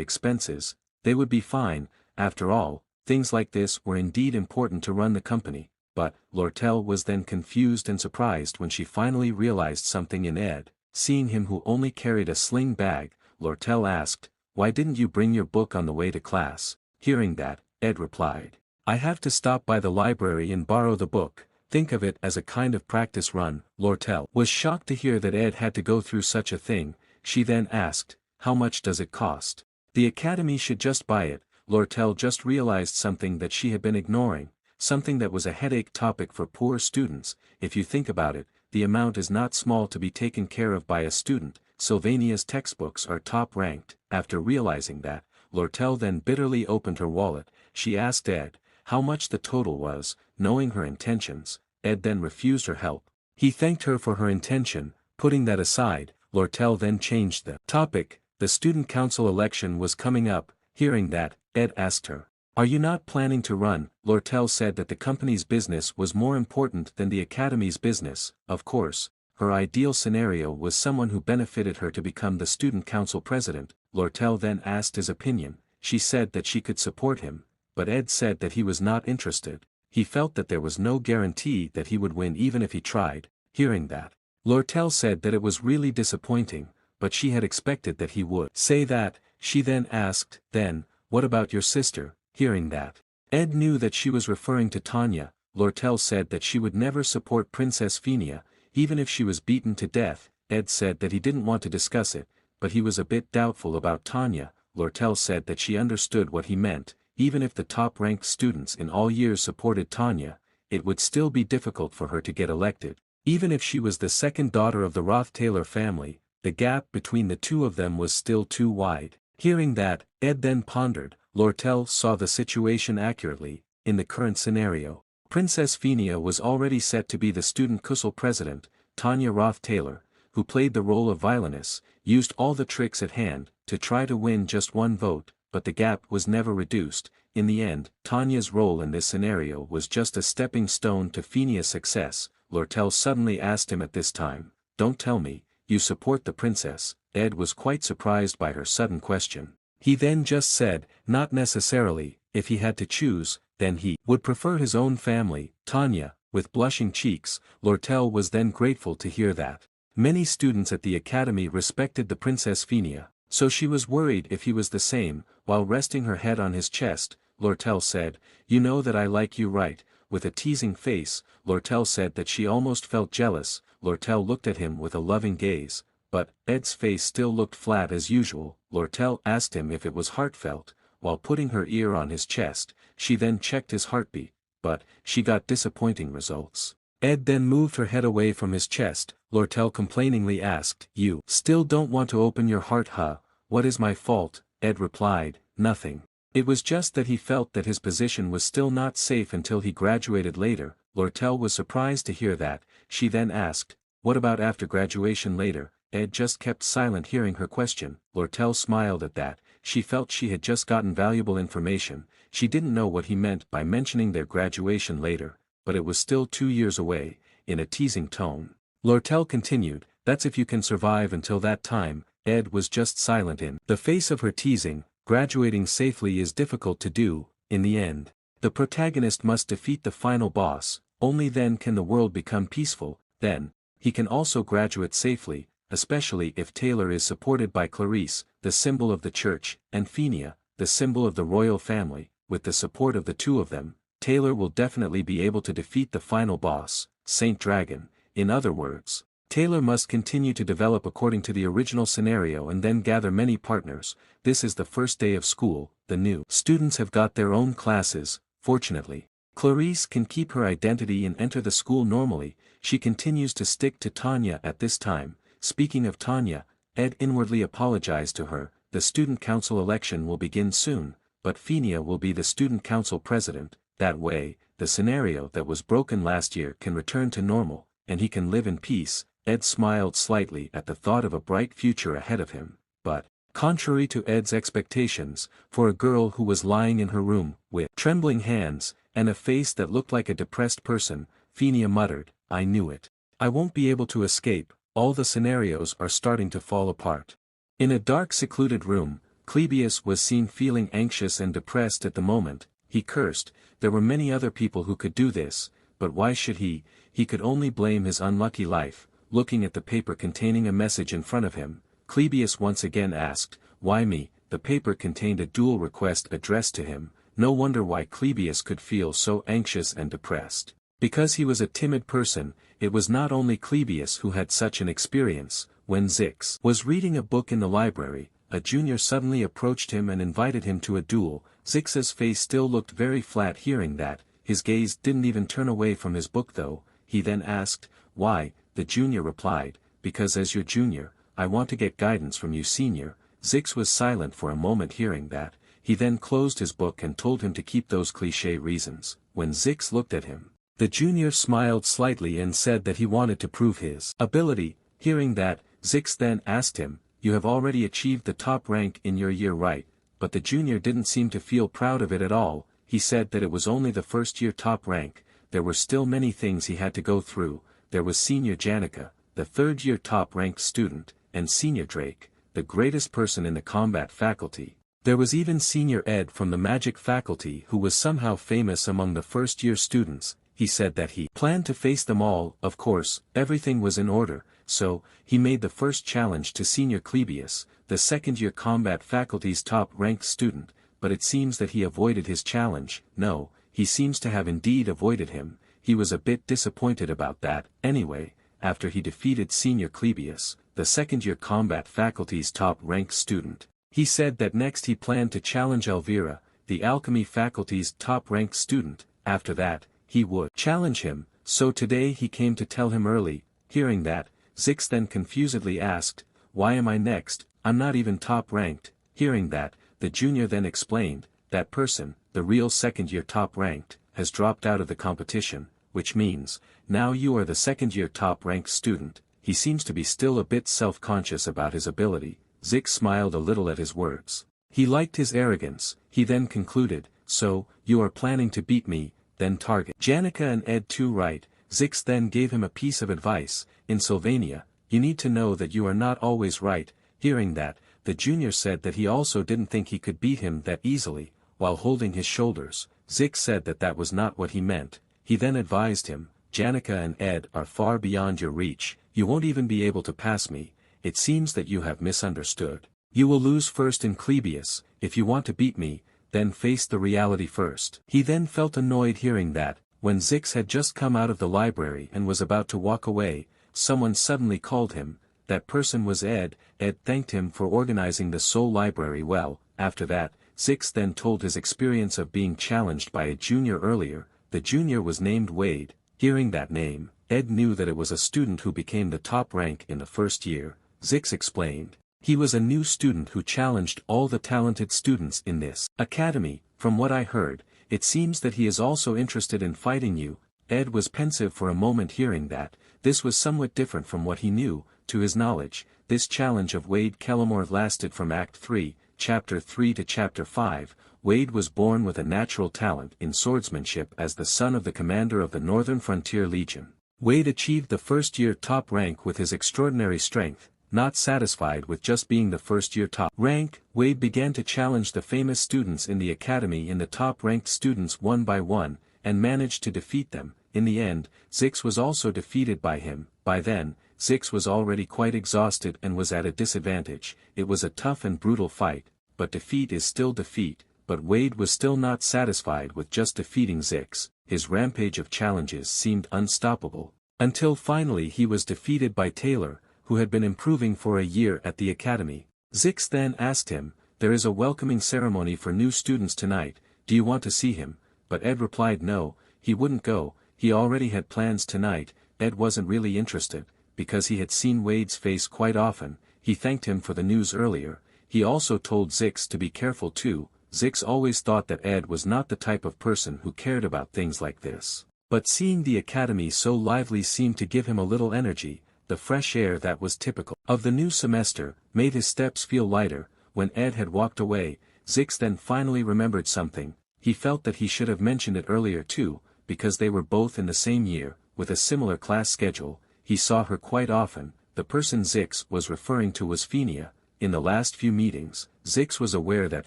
expenses, they would be fine. After all, things like this were indeed important to run the company. But, Lortel was then confused and surprised when she finally realized something in Ed. Seeing him who only carried a sling bag, Lortel asked, why didn't you bring your book on the way to class? Hearing that, Ed replied, I have to stop by the library and borrow the book. Think of it as a kind of practice run. Lortel was shocked to hear that Ed had to go through such a thing. She then asked, how much does it cost? The academy should just buy it. Lortel just realized something that she had been ignoring, something that was a headache topic for poor students. If you think about it, the amount is not small to be taken care of by a student. Sylvania's textbooks are top-ranked. After realizing that, Lortel then bitterly opened her wallet. She asked Ed how much the total was. Knowing her intentions, Ed then refused her help. He thanked her for her intention. Putting that aside, Lortel then changed the topic. The student council election was coming up. Hearing that, Ed asked her, are you not planning to run? Lortel said that the company's business was more important than the academy's business. Of course, her ideal scenario was someone who benefited her to become the student council president. Lortel then asked his opinion. She said that she could support him, but Ed said that he was not interested. He felt that there was no guarantee that he would win even if he tried. Hearing that, Lortel said that it was really disappointing, but she had expected that he would say that. She then asked, "Then, what about your sister?" Hearing that, Ed knew that she was referring to Tanya. Lortel said that she would never support Princess Phinia, even if she was beaten to death. Ed said that he didn't want to discuss it, but he was a bit doubtful about Tanya. Lortel said that she understood what he meant. Even if the top-ranked students in all years supported Tanya, it would still be difficult for her to get elected. Even if she was the second daughter of the Roth-Taylor family, the gap between the two of them was still too wide. Hearing that, Ed then pondered. Lortel saw the situation accurately. In the current scenario, Princess Phinia was already set to be the student council president. Tanya Roth-Taylor, who played the role of violinist, used all the tricks at hand to try to win just one vote, but the gap was never reduced. In the end, Tanya's role in this scenario was just a stepping stone to Phinia's success. Lortel suddenly asked him at this time, "Don't tell me, you support the princess?" Ed was quite surprised by her sudden question. He then just said, "Not necessarily. If he had to choose, then he would prefer his own family." Tanya, with blushing cheeks. Lortel was then grateful to hear that. Many students at the academy respected the Princess Phinia, so she was worried if he was the same. While resting her head on his chest, Lortel said, "You know that I like you, right?" With a teasing face, Lortel said that she almost felt jealous. Lortel looked at him with a loving gaze, but Ed's face still looked flat as usual. Lortel asked him if it was heartfelt. While putting her ear on his chest, she then checked his heartbeat, but she got disappointing results. Ed then moved her head away from his chest. Lortel complainingly asked, "You still don't want to open your heart, huh? What is my fault?" Ed replied, "Nothing. It was just that he felt that his position was still not safe until he graduated later." Lortel was surprised to hear that. She then asked, "What about after graduation later?" Ed just kept silent hearing her question. Lortel smiled at that. She felt she had just gotten valuable information. She didn't know what he meant by mentioning their graduation later, but it was still 2 years away. In a teasing tone, Lortel continued, "That's if you can survive until that time." Ed was just silent in the face of her teasing. Graduating safely is difficult to do. In the end, the protagonist must defeat the final boss. Only then can the world become peaceful. Then, he can also graduate safely, especially if Taylor is supported by Clarice, the symbol of the church, and Phinia, the symbol of the royal family. With the support of the two of them, Taylor will definitely be able to defeat the final boss, Saint Dragon. In other words, Taylor must continue to develop according to the original scenario and then gather many partners. This is the first day of school. The new students have got their own classes. Fortunately, Clarice can keep her identity and enter the school normally. She continues to stick to Tanya at this time. Speaking of Tanya, Ed inwardly apologized to her. The student council election will begin soon, but Phinia will be the student council president. That way, the scenario that was broken last year can return to normal, and he can live in peace. Ed smiled slightly at the thought of a bright future ahead of him, but, contrary to Ed's expectations, for a girl who was lying in her room, with trembling hands, and a face that looked like a depressed person, Phinia muttered, "I knew it. I won't be able to escape. All the scenarios are starting to fall apart." In a dark secluded room, Clebius was seen feeling anxious and depressed at the moment. He cursed. There were many other people who could do this, but why should he? He could only blame his unlucky life. Looking at the paper containing a message in front of him, Clebius once again asked, "Why me?" The paper contained a dual request addressed to him. No wonder why Clebius could feel so anxious and depressed. Because he was a timid person. It was not only Clebius who had such an experience. When Zix was reading a book in the library, a junior suddenly approached him and invited him to a duel. Zix's face still looked very flat hearing that. His gaze didn't even turn away from his book though. He then asked, "Why?" The junior replied, "Because as your junior, I want to get guidance from you senior." Zix was silent for a moment hearing that. He then closed his book and told him to keep those cliché reasons. When Zix looked at him, the junior smiled slightly and said that he wanted to prove his ability. Hearing that, Zix then asked him, "You have already achieved the top rank in your year, right?" But the junior didn't seem to feel proud of it at all. He said that it was only the first year top rank. There were still many things he had to go through. There was senior Janica, the third-year top-ranked student, and Senior Drake, the greatest person in the combat faculty. There was even Senior Ed from the magic faculty who was somehow famous among the first-year students. He said that he planned to face them all. Of course, everything was in order, so he made the first challenge to Senior Clebius, the second-year combat faculty's top-ranked student, but it seems that he avoided his challenge. No, he seems to have indeed avoided him. He was a bit disappointed about that. Anyway, after he defeated Senior Clebius, the second-year combat faculty's top-ranked student, he said that next he planned to challenge Elvira, the alchemy faculty's top-ranked student. After that, he would challenge him, so today he came to tell him early. Hearing that, Zix then confusedly asked, "Why am I next? I'm not even top-ranked." Hearing that, the junior then explained, "That person, the real second-year top-ranked, has dropped out of the competition, which means, now you are the second-year top-ranked student." He seems to be still a bit self-conscious about his ability. Zix smiled a little at his words. He liked his arrogance. He then concluded, "So, you are planning to beat me, then target Janica and Ed too, right?" Zix then gave him a piece of advice. "In Sylvania, you need to know that you are not always right." Hearing that, the junior said that he also didn't think he could beat him that easily. While holding his shoulders, Zix said that that was not what he meant. He then advised him, "Janica and Ed are far beyond your reach. You won't even be able to pass me. It seems that you have misunderstood. You will lose first in Clebius. If you want to beat me, then face the reality first." He then felt annoyed hearing that. When Zix had just come out of the library and was about to walk away, someone suddenly called him. That person was Ed. Ed thanked him for organizing the Soul Library well. After that, Zix then told his experience of being challenged by a junior earlier. The junior was named Wade. Hearing that name, Ed knew that it was a student who became the top rank in the first year. Zix explained. He was a new student who challenged all the talented students in this academy. "From what I heard, it seems that he is also interested in fighting you." Ed was pensive for a moment hearing that. This was somewhat different from what he knew. To his knowledge, this challenge of Wade Kellamore lasted from Act 3, Chapter 3 to Chapter 5. Wade was born with a natural talent in swordsmanship as the son of the commander of the Northern Frontier Legion. Wade achieved the first-year top rank with his extraordinary strength. Not satisfied with just being the first-year top rank, Wade began to challenge the famous students in the academy, and the top-ranked students one by one, and managed to defeat them. In the end, Zix was also defeated by him. By then, Zix was already quite exhausted and was at a disadvantage. It was a tough and brutal fight, but defeat is still defeat. But Wade was still not satisfied with just defeating Zix. His rampage of challenges seemed unstoppable. Until finally he was defeated by Taylor, who had been improving for a year at the academy. Zix then asked him, "There is a welcoming ceremony for new students tonight, do you want to see him?" But Ed replied no, he wouldn't go. He already had plans tonight. Ed wasn't really interested, because he had seen Wade's face quite often. He thanked him for the news earlier. He also told Zix to be careful too. Zix always thought that Ed was not the type of person who cared about things like this. But seeing the academy so lively seemed to give him a little energy. The fresh air that was typical of the new semester made his steps feel lighter. When Ed had walked away, Zix then finally remembered something. He felt that he should have mentioned it earlier too, because they were both in the same year, with a similar class schedule. He saw her quite often. The person Zix was referring to was Fenia. In the last few meetings, Zix was aware that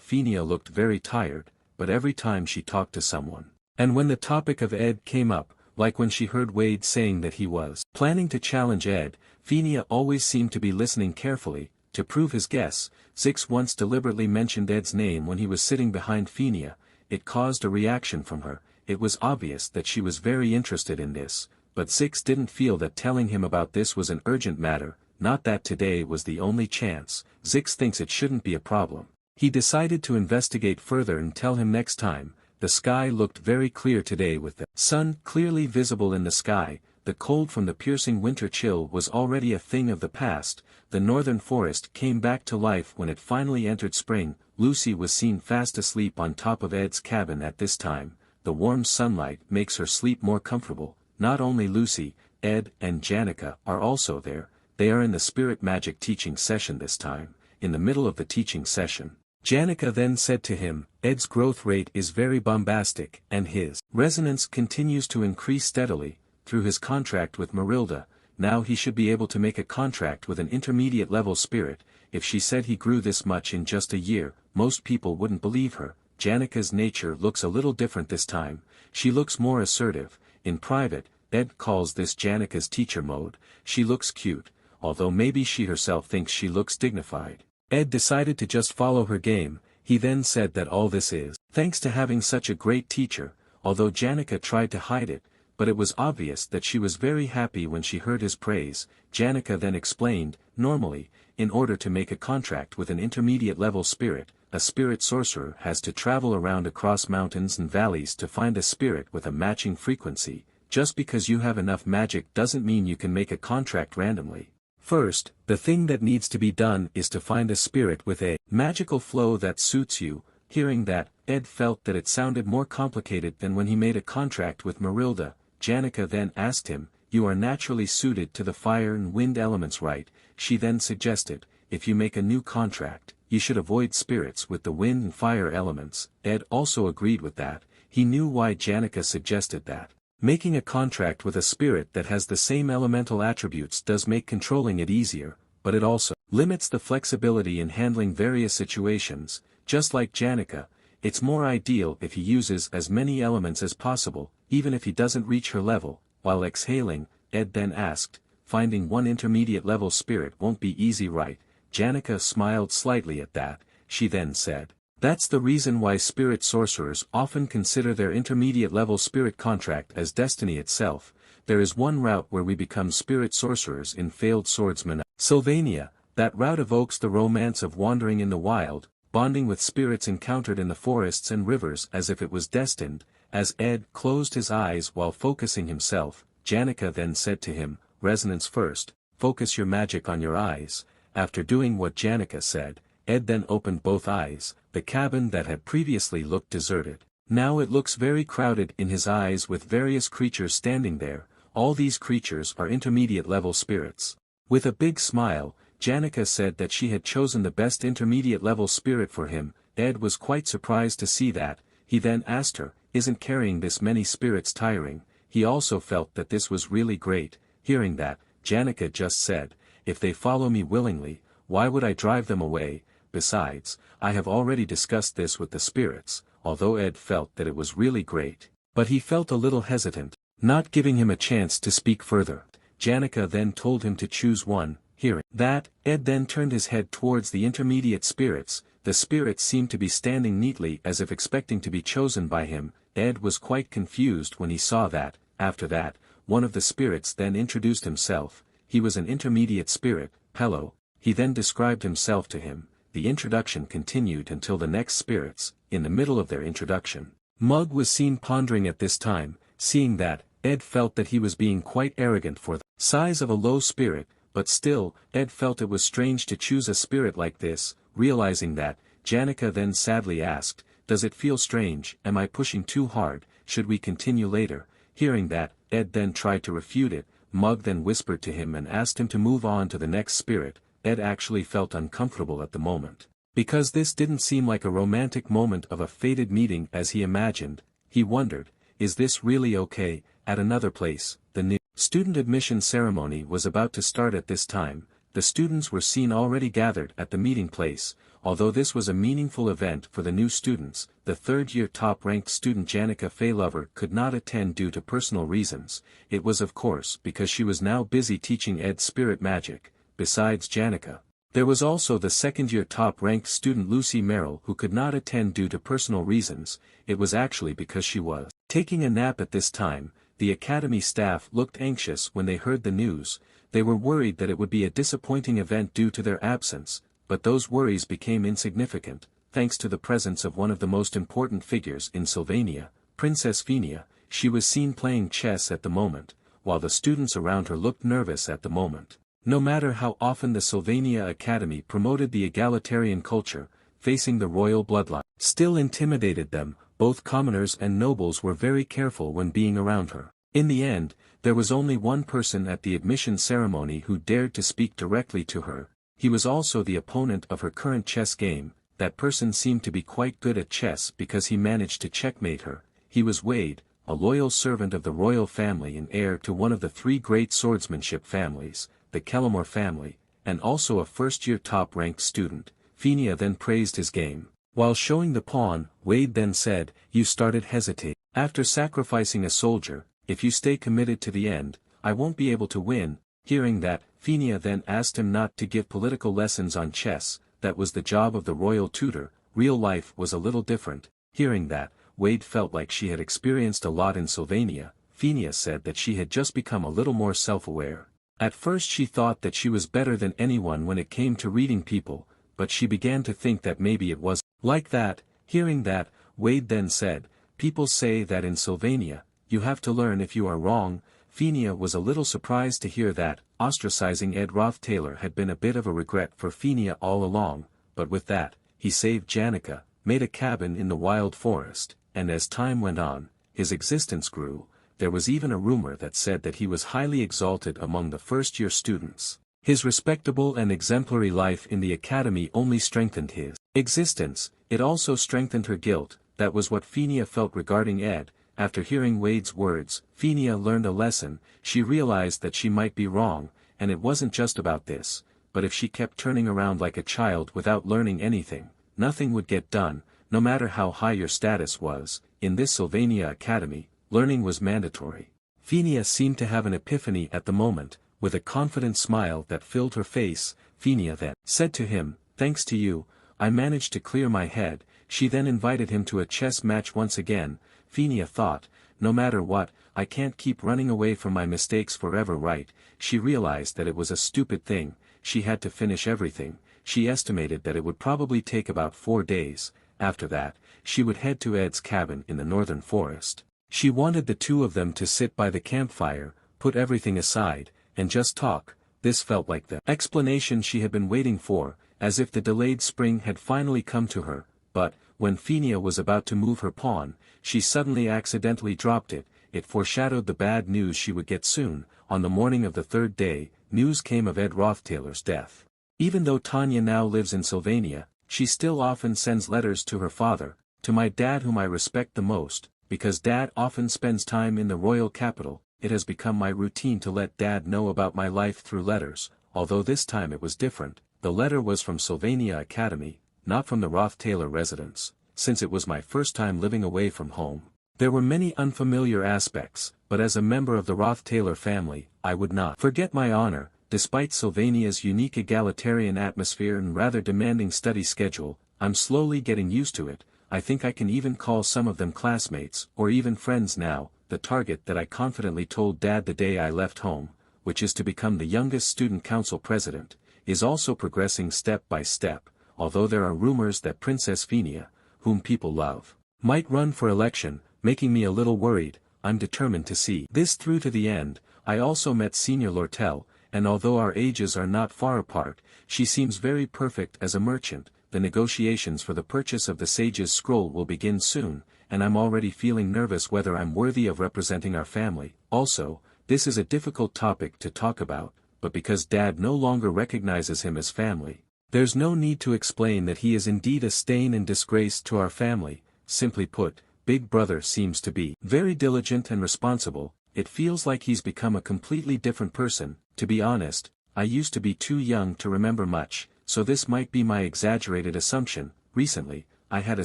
Fenia looked very tired, but every time she talked to someone, and when the topic of Ed came up, like when she heard Wade saying that he was planning to challenge Ed, Fenia always seemed to be listening carefully. To prove his guess, Zix once deliberately mentioned Ed's name when he was sitting behind Fenia. It caused a reaction from her. It was obvious that she was very interested in this, but Zix didn't feel that telling him about this was an urgent matter, not that today was the only chance. Zix thinks it shouldn't be a problem. He decided to investigate further and tell him next time. The sky looked very clear today with the sun clearly visible in the sky. The cold from the piercing winter chill was already a thing of the past. The northern forest came back to life when it finally entered spring. Lucy was seen fast asleep on top of Ed's cabin at this time. The warm sunlight makes her sleep more comfortable. Not only Lucy, Ed and Janica are also there. They are in the spirit magic teaching session this time. In the middle of the teaching session, Janica then said to him, "Ed's growth rate is very bombastic, and his resonance continues to increase steadily. Through his contract with Marilda, now he should be able to make a contract with an intermediate level spirit. If she said he grew this much in just a year, most people wouldn't believe her. Janika's nature looks a little different this time. She looks more assertive. In private, Ed calls this Janika's teacher mode. She looks cute, although maybe she herself thinks she looks dignified. Ed decided to just follow her game. He then said that all this is thanks to having such a great teacher, although Janika tried to hide it, but it was obvious that she was very happy when she heard his praise. Janika then explained, normally, in order to make a contract with an intermediate level spirit, a spirit sorcerer has to travel around across mountains and valleys to find a spirit with a matching frequency. Just because you have enough magic doesn't mean you can make a contract randomly. First, the thing that needs to be done is to find a spirit with a magical flow that suits you. Hearing that, Ed felt that it sounded more complicated than when he made a contract with Marilda. Janika then asked him, "You are naturally suited to the fire and wind elements, right?" She then suggested, "If you make a new contract, you should avoid spirits with the wind and fire elements." Ed also agreed with that. He knew why Janika suggested that. Making a contract with a spirit that has the same elemental attributes does make controlling it easier, but it also limits the flexibility in handling various situations. Just like Janika, it's more ideal if he uses as many elements as possible, even if he doesn't reach her level. While exhaling, Ed then asked, "Finding one intermediate level spirit won't be easy, right?" Janika smiled slightly at that. She then said, "That's the reason why spirit sorcerers often consider their intermediate level spirit contract as destiny itself. There is one route where we become spirit sorcerers in Failed Swordsman, Sylvania. That route evokes the romance of wandering in the wild, bonding with spirits encountered in the forests and rivers as if it was destined." As Ed closed his eyes while focusing himself, Janika then said to him, "Resonance first, focus your magic on your eyes." After doing what Janika said, Ed then opened both eyes. The cabin that had previously looked deserted, now it looks very crowded in his eyes with various creatures standing there. All these creatures are intermediate level spirits. With a big smile, Janika said that she had chosen the best intermediate level spirit for him. Ed was quite surprised to see that. He then asked her, "Isn't carrying this many spirits tiring?" He also felt that this was really great. Hearing that, Janika just said, "If they follow me willingly, why would I drive them away? Besides, I have already discussed this with the spirits." Although Ed felt that it was really great, but he felt a little hesitant, not giving him a chance to speak further. Janika then told him to choose one. Hearing that, Ed then turned his head towards the intermediate spirits. The spirits seemed to be standing neatly as if expecting to be chosen by him. Ed was quite confused when he saw that. After that, one of the spirits then introduced himself. He was an intermediate spirit, Pello. He then described himself to him. The introduction continued until the next spirits. In the middle of their introduction, Mug was seen pondering at this time. Seeing that, Ed felt that he was being quite arrogant for the size of a low spirit, but still, Ed felt it was strange to choose a spirit like this. Realizing that, Janika then sadly asked, "Does it feel strange? Am I pushing too hard? Should we continue later?" Hearing that, Ed then tried to refute it. Mug then whispered to him and asked him to move on to the next spirit. Ed actually felt uncomfortable at the moment, because this didn't seem like a romantic moment of a fated meeting as he imagined. He wondered, is this really okay? At another place, the new student admission ceremony was about to start at this time. The students were seen already gathered at the meeting place. Although this was a meaningful event for the new students, the third-year top-ranked student Janika Faylover could not attend due to personal reasons. It was of course because she was now busy teaching Ed spirit magic. Besides Janika, there was also the second-year top-ranked student Lucy Merrill who could not attend due to personal reasons. It was actually because she was taking a nap at this time. The academy staff looked anxious when they heard the news. They were worried that it would be a disappointing event due to their absence, but those worries became insignificant, thanks to the presence of one of the most important figures in Sylvania, Princess Fenia. She was seen playing chess at the moment, while the students around her looked nervous at the moment. No matter how often the Sylvania Academy promoted the egalitarian culture, facing the royal bloodline still intimidated them. Both commoners and nobles were very careful when being around her. In the end, there was only one person at the admission ceremony who dared to speak directly to her. He was also the opponent of her current chess game. That person seemed to be quite good at chess because he managed to checkmate her. He was Wade, a loyal servant of the royal family and heir to one of the three great swordsmanship families, the Kellamore family, and also a first-year top-ranked student. Phineas then praised his game. While showing the pawn, Wade then said, "You started hesitating. After sacrificing a soldier, if you stay committed to the end, I won't be able to win." Hearing that, Phineas then asked him not to give political lessons on chess. That was the job of the royal tutor. Real life was a little different. Hearing that, Wade felt like she had experienced a lot in Sylvania. Phineas said that she had just become a little more self-aware. At first she thought that she was better than anyone when it came to reading people, but she began to think that maybe it was like that. Hearing that, Wade then said, "People say that in Sylvania, you have to learn if you are wrong." Phineas was a little surprised to hear that. Ostracizing Ed Roth-Taylor had been a bit of a regret for Phineas all along, but with that, he saved Janica, made a cabin in the wild forest, and as time went on, his existence grew. There was even a rumor that said that he was highly exalted among the first-year students. His respectable and exemplary life in the academy only strengthened his existence. It also strengthened her guilt. That was what Phineas felt regarding Ed. After hearing Wade's words, Phineas learned a lesson. She realized that she might be wrong, and it wasn't just about this, but if she kept turning around like a child without learning anything, nothing would get done, no matter how high your status was. In this Sylvania Academy, learning was mandatory. Phineas seemed to have an epiphany at the moment. With a confident smile that filled her face, Phineas then said to him, "Thanks to you, I managed to clear my head." She then invited him to a chess match once again. Phineas thought, no matter what, I can't keep running away from my mistakes forever, right? She realized that it was a stupid thing. She had to finish everything. She estimated that it would probably take about 4 days. After that, she would head to Ed's cabin in the northern forest. She wanted the two of them to sit by the campfire, put everything aside, and just talk. This felt like the explanation she had been waiting for, as if the delayed spring had finally come to her. But, when Phineas was about to move her pawn, she suddenly accidentally dropped it. It foreshadowed the bad news she would get soon. On the morning of the third day, news came of Ed Roth-Taylor's death. Even though Tanya now lives in Sylvania, she still often sends letters to her father, "To my dad whom I respect the most." Because Dad often spends time in the royal capital, it has become my routine to let Dad know about my life through letters. Although this time it was different. The letter was from Sylvania Academy, not from the Roth-Taylor residence. Since it was my first time living away from home, there were many unfamiliar aspects, but as a member of the Roth-Taylor family, I would not forget my honor. Despite Sylvania's unique egalitarian atmosphere and rather demanding study schedule, I'm slowly getting used to it. I think I can even call some of them classmates, or even friends now. The target that I confidently told Dad the day I left home, which is to become the youngest student council president, is also progressing step by step, although there are rumors that Princess Phineas, whom people love, might run for election, making me a little worried. I'm determined to see this through to the end. I also met Senior Lortel, and although our ages are not far apart, she seems very perfect as a merchant. The negotiations for the purchase of the Sage's Scroll will begin soon, and I'm already feeling nervous whether I'm worthy of representing our family. Also, this is a difficult topic to talk about, but because Dad no longer recognizes him as family, there's no need to explain that he is indeed a stain and disgrace to our family. Simply put, Big Brother seems to be very diligent and responsible. It feels like he's become a completely different person. To be honest, I used to be too young to remember much, so this might be my exaggerated assumption. Recently, I had a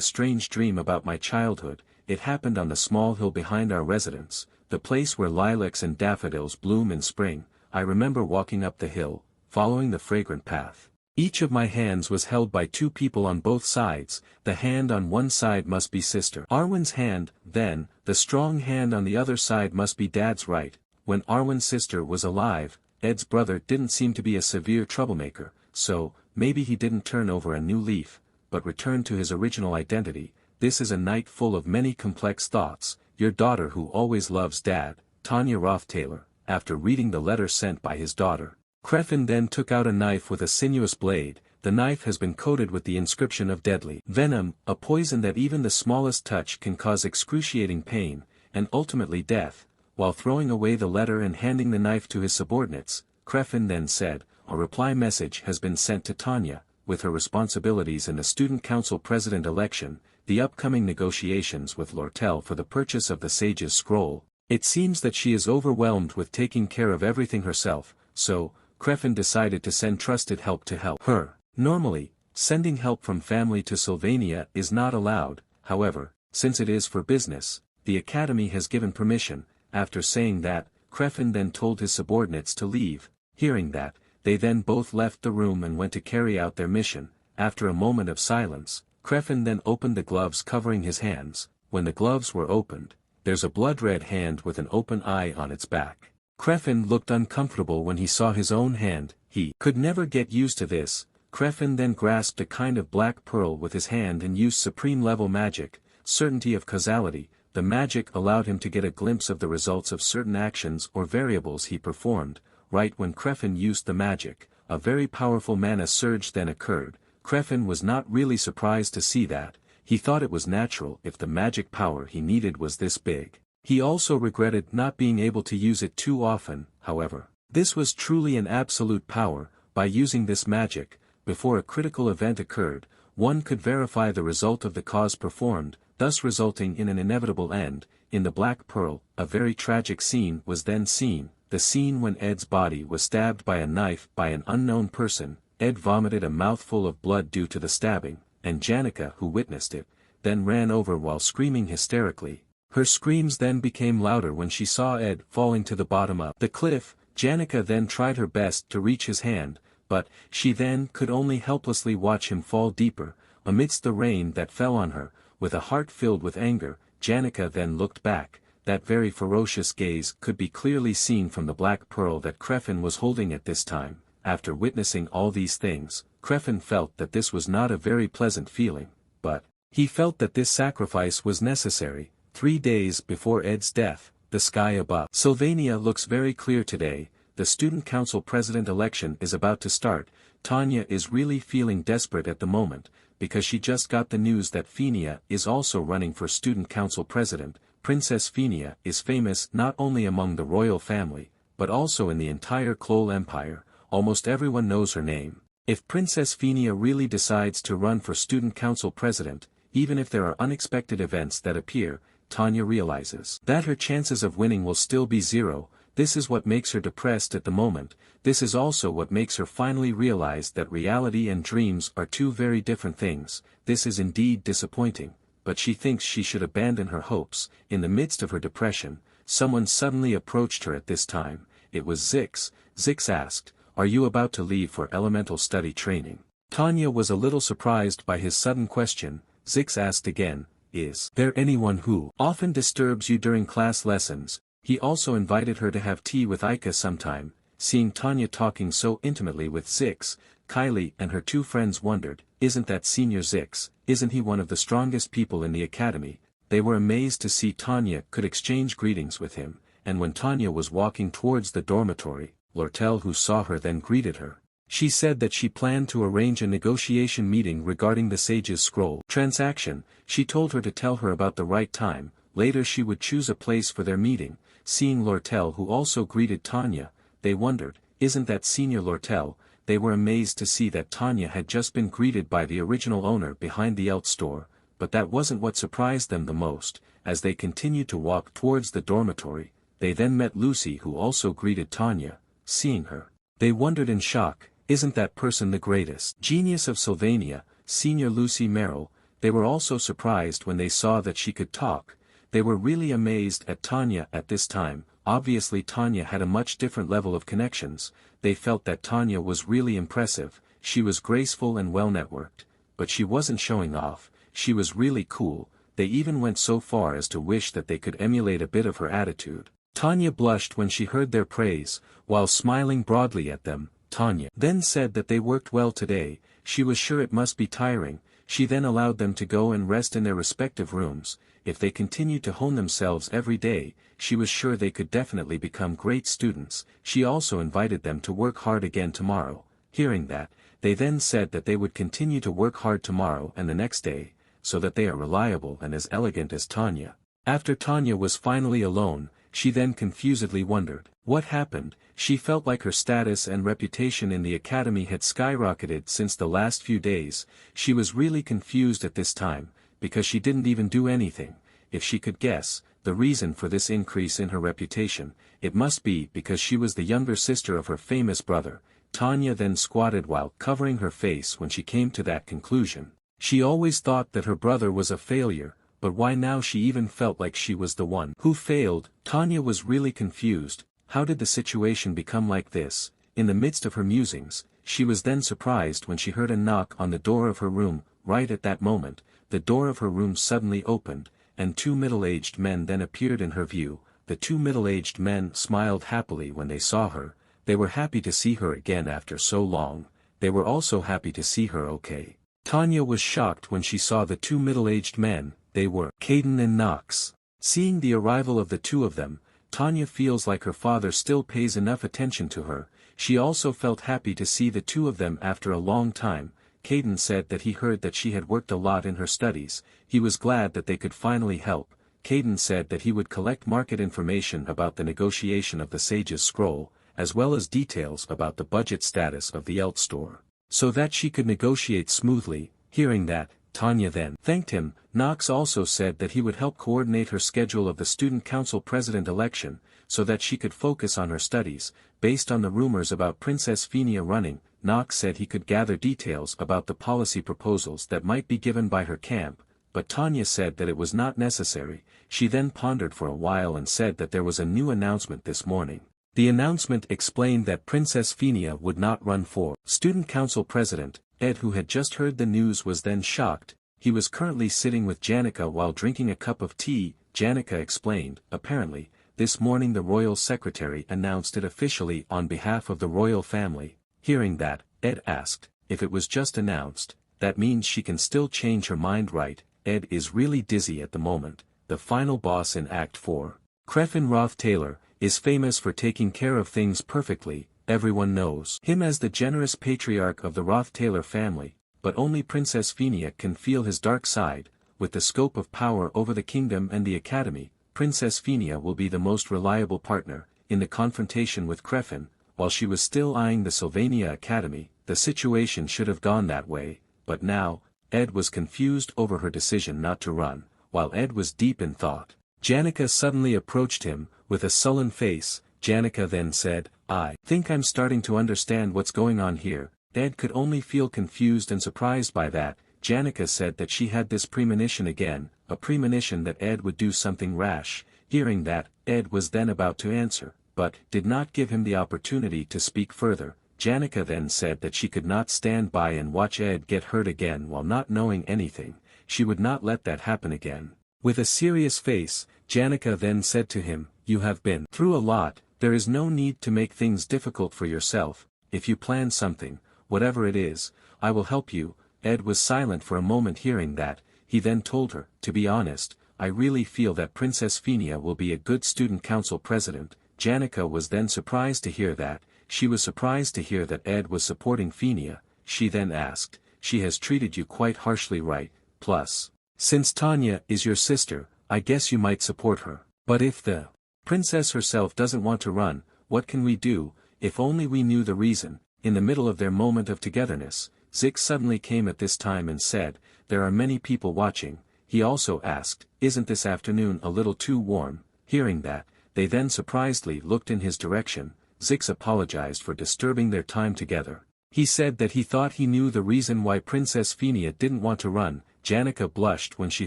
strange dream about my childhood. It happened on the small hill behind our residence, the place where lilacs and daffodils bloom in spring. I remember walking up the hill, following the fragrant path. Each of my hands was held by two people on both sides. The hand on one side must be Sister Arwen's hand, then, the strong hand on the other side must be Dad's right. When Arwen's sister was alive, Ed's brother didn't seem to be a severe troublemaker, so, maybe he didn't turn over a new leaf, but returned to his original identity. This is a night full of many complex thoughts. Your daughter who always loves Dad, Tanya Roth-Taylor. After reading the letter sent by his daughter, Crefin then took out a knife with a sinuous blade. The knife has been coated with the inscription of deadly venom, a poison that even the smallest touch can cause excruciating pain, and ultimately death. While throwing away the letter and handing the knife to his subordinates, Crefin then said, "A reply message has been sent to Tanya, with her responsibilities in the student council president election, the upcoming negotiations with Lortel for the purchase of the Sage's Scroll, it seems that she is overwhelmed with taking care of everything herself, so, Crefin decided to send trusted help to help her. Normally, sending help from family to Sylvania is not allowed, however, since it is for business, the Academy has given permission. After saying that, Crefin then told his subordinates to leave. Hearing that, they then both left the room and went to carry out their mission. After a moment of silence, Crefin then opened the gloves covering his hands. When the gloves were opened, there's a blood-red hand with an open eye on its back. Crefin looked uncomfortable when he saw his own hand. He could never get used to this. Crefin then grasped a kind of black pearl with his hand and used supreme-level magic, certainty of causality. The magic allowed him to get a glimpse of the results of certain actions or variables he performed. Right when Crefin used the magic, a very powerful mana surge then occurred. Crefin was not really surprised to see that. He thought it was natural if the magic power he needed was this big. He also regretted not being able to use it too often, however. This was truly an absolute power. By using this magic, before a critical event occurred, one could verify the result of the cause performed, thus resulting in an inevitable end. In the Black Pearl, a very tragic scene was then seen, the scene when Ed's body was stabbed by a knife by an unknown person. Ed vomited a mouthful of blood due to the stabbing, and Janica, who witnessed it, then ran over while screaming hysterically. Her screams then became louder when she saw Ed falling to the bottom of the cliff. Janica then tried her best to reach his hand, but she then could only helplessly watch him fall deeper, amidst the rain that fell on her. With a heart filled with anger, Janica then looked back. That very ferocious gaze could be clearly seen from the Black Pearl that Crefin was holding at this time. After witnessing all these things, Crefin felt that this was not a very pleasant feeling, but he felt that this sacrifice was necessary. 3 days before Ed's death, the sky above Sylvania looks very clear today. The student council president election is about to start. Tanya is really feeling desperate at the moment, because she just got the news that Fenia is also running for student council president. Princess Fenia is famous not only among the royal family, but also in the entire Klol Empire. Almost everyone knows her name. If Princess Fenia really decides to run for student council president, even if there are unexpected events that appear, Tanya realizes that her chances of winning will still be zero. This is what makes her depressed at the moment. This is also what makes her finally realize that reality and dreams are two very different things. This is indeed disappointing, but she thinks she should abandon her hopes. In the midst of her depression, someone suddenly approached her at this time. It was Zix. Zix asked, "Are you about to leave for elemental study training?" Tanya was a little surprised by his sudden question. Zix asked again, "Is there anyone who often disturbs you during class lessons?" He also invited her to have tea with Aika sometime. Seeing Tanya talking so intimately with Zix, Kylie and her 2 friends wondered, "Isn't that Senior Zix? Isn't he one of the strongest people in the academy?" They were amazed to see Tanya could exchange greetings with him, and when Tanya was walking towards the dormitory, Lortel, who saw her, then greeted her. She said that she planned to arrange a negotiation meeting regarding the Sage's Scroll transaction. She told her to tell her about the right time. Later she would choose a place for their meeting. Seeing Lortel, who also greeted Tanya, they wondered, "Isn't that Senior Lortel?" They were amazed to see that Tanya had just been greeted by the original owner behind the Elt store, but that wasn't what surprised them the most. As they continued to walk towards the dormitory, they then met Lucy, who also greeted Tanya. Seeing her, they wondered in shock, "Isn't that person the greatest genius of Sylvania, Senior Lucy Merrill?" They were also surprised when they saw that she could talk. They were really amazed at Tanya at this time. Obviously Tanya had a much different level of connections. They felt that Tanya was really impressive. She was graceful and well-networked, but she wasn't showing off. She was really cool. They even went so far as to wish that they could emulate a bit of her attitude. Tanya blushed when she heard their praise. While smiling broadly at them, Tanya then said that they worked well today. She was sure it must be tiring. She then allowed them to go and rest in their respective rooms. If they continued to hone themselves every day, she was sure they could definitely become great students. She also invited them to work hard again tomorrow. Hearing that, they then said that they would continue to work hard tomorrow and the next day, so that they are reliable and as elegant as Tanya. After Tanya was finally alone, she then confusedly wondered what happened. She felt like her status and reputation in the academy had skyrocketed since the last few days. She was really confused at this time, because she didn't even do anything. If she could guess the reason for this increase in her reputation, it must be because she was the younger sister of her famous brother. Tanya then squatted while covering her face when she came to that conclusion. She always thought that her brother was a failure, but why now she even felt like she was the one who failed? Tanya was really confused. How did the situation become like this? In the midst of her musings, she was then surprised when she heard a knock on the door of her room. Right at that moment, the door of her room suddenly opened, and two middle-aged men then appeared in her view. The two middle-aged men smiled happily when they saw her. They were happy to see her again after so long. They were also happy to see her okay. Tanya was shocked when she saw the two middle-aged men. They were Caden and Knox. Seeing the arrival of the two of them, Tanya feels like her father still pays enough attention to her. She also felt happy to see the two of them after a long time. Caden said that he heard that she had worked a lot in her studies. He was glad that they could finally help. Caden said that he would collect market information about the negotiation of the Sage's Scroll, as well as details about the budget status of the Elt store, so that she could negotiate smoothly. Hearing that, Tanya then thanked him. Knox also said that he would help coordinate her schedule of the student council president election, so that she could focus on her studies. Based on the rumors about Princess Phinia running, Knox said he could gather details about the policy proposals that might be given by her camp, but Tanya said that it was not necessary. She then pondered for a while and said that there was a new announcement this morning. The announcement explained that Princess Phinia would not run for student council president. Ed, who had just heard the news, was then shocked. He was currently sitting with Janica while drinking a cup of tea. Janica explained, apparently, this morning the royal secretary announced it officially on behalf of the royal family. Hearing that, Ed asked, if it was just announced, that means she can still change her mind, right? Ed is really dizzy at the moment. The final boss in Act 4, Crefin Roth-Taylor, is famous for taking care of things perfectly. Everyone knows him as the generous patriarch of the Roth-Taylor family, but only Princess Phinia can feel his dark side. With the scope of power over the kingdom and the academy, Princess Phinia will be the most reliable partner. In the confrontation with Crefin, while she was still eyeing the Sylvania Academy, the situation should have gone that way, but now, Ed was confused over her decision not to run. While Ed was deep in thought, Janica suddenly approached him, with a sullen face. Janica then said, I think I'm starting to understand what's going on here. Ed could only feel confused and surprised by that. Janica said that she had this premonition again, a premonition that Ed would do something rash. Hearing that, Ed was then about to answer, but did not give him the opportunity to speak further. Janica then said that she could not stand by and watch Ed get hurt again while not knowing anything. She would not let that happen again. With a serious face, Janica then said to him, you have been through a lot. There is no need to make things difficult for yourself. If you plan something, whatever it is, I will help you. Ed was silent for a moment. Hearing that, he then told her, to be honest, I really feel that Princess Phinia will be a good student council president. Janica was then surprised to hear that. She was surprised to hear that Ed was supporting Phinia. She then asked, she has treated you quite harshly, right? Plus, since Tanya is your sister, I guess you might support her. But if the princess herself doesn't want to run, what can we do? If only we knew the reason. In the middle of their moment of togetherness, Zix suddenly came at this time and said, there are many people watching. He also asked, isn't this afternoon a little too warm? Hearing that, they then surprisedly looked in his direction. Zix apologized for disturbing their time together. He said that he thought he knew the reason why Princess Phinia didn't want to run. Janica blushed when she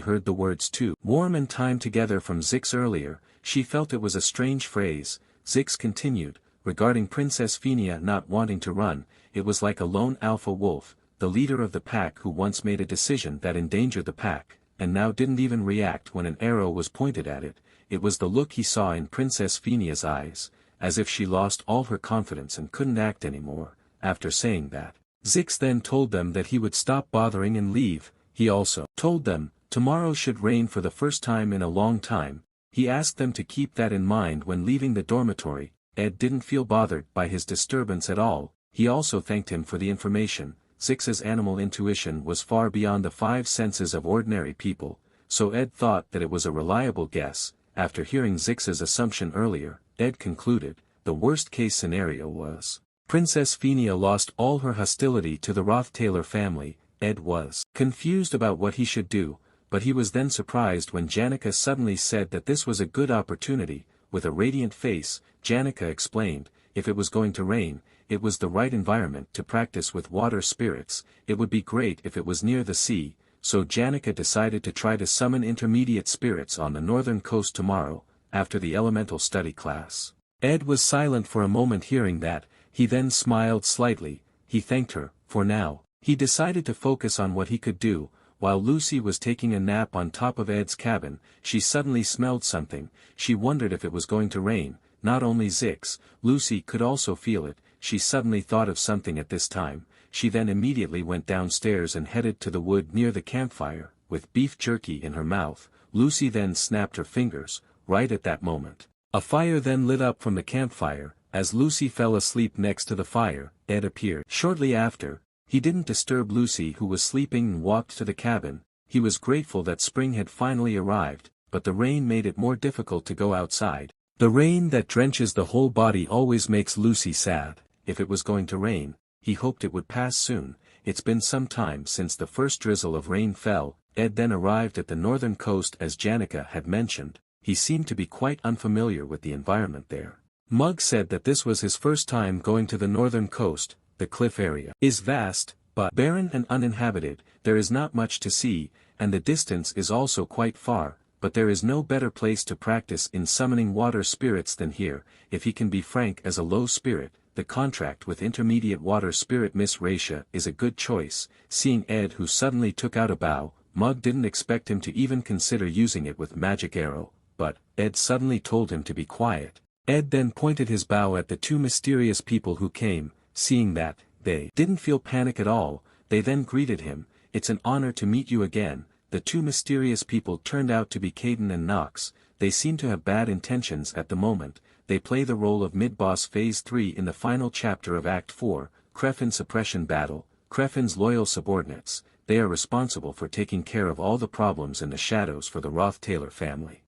heard the words too warm and time together from Zix earlier. She felt it was a strange phrase. Zix continued, regarding Princess Phinia not wanting to run, it was like a lone alpha wolf, the leader of the pack who once made a decision that endangered the pack, and now didn't even react when an arrow was pointed at it. It was the look he saw in Princess Phinia's eyes, as if she lost all her confidence and couldn't act anymore. After saying that, Zix then told them that he would stop bothering and leave. He also told them, tomorrow should rain for the first time in a long time. He asked them to keep that in mind when leaving the dormitory. Ed didn't feel bothered by his disturbance at all. He also thanked him for the information. Zix's animal intuition was far beyond the five senses of ordinary people, so Ed thought that it was a reliable guess. after hearing Zix's assumption earlier, Ed concluded, the worst-case scenario was Princess Phinia lost all her hostility to the Roth-Taylor family. Ed was confused about what he should do, but he was then surprised when Janica suddenly said that this was a good opportunity. With a radiant face, Janica explained, if it was going to rain, it was the right environment to practice with water spirits. It would be great if it was near the sea, so Janica decided to try to summon intermediate spirits on the northern coast tomorrow, after the elemental study class. Ed was silent for a moment hearing that. He then smiled slightly. He thanked her. For now, he decided to focus on what he could do. While Lucy was taking a nap on top of Ed's cabin, she suddenly smelled something. She wondered if it was going to rain. Not only Zix, Lucy could also feel it. She suddenly thought of something at this time. She then immediately went downstairs and headed to the wood near the campfire, with beef jerky in her mouth. Lucy then snapped her fingers. Right at that moment, a fire then lit up from the campfire. As Lucy fell asleep next to the fire, Ed appeared. Shortly after, he didn't disturb Lucy who was sleeping and walked to the cabin. He was grateful that spring had finally arrived, but the rain made it more difficult to go outside. The rain that drenches the whole body always makes Lucy sad. If it was going to rain, he hoped it would pass soon. It's been some time since the first drizzle of rain fell. Ed then arrived at the northern coast as Janica had mentioned. He seemed to be quite unfamiliar with the environment there. Mug said that this was his first time going to the northern coast. The cliff area is vast, but barren and uninhabited. There is not much to see, and the distance is also quite far, but there is no better place to practice in summoning water spirits than here. If he can be frank as a low spirit, the contract with intermediate water spirit Miss Raisha is a good choice. Seeing Ed who suddenly took out a bow, Mug didn't expect him to even consider using it with magic arrow, but Ed suddenly told him to be quiet. Ed then pointed his bow at the two mysterious people who came. Seeing that, they didn't feel panic at all. They then greeted him. It's an honor to meet you again. The two mysterious people turned out to be Caden and Nox. They seem to have bad intentions at the moment. They play the role of mid-boss Phase 3 in the final chapter of Act 4, Crefin Suppression Battle, Crefin's loyal subordinates. They are responsible for taking care of all the problems in the shadows for the Roth-Taylor family.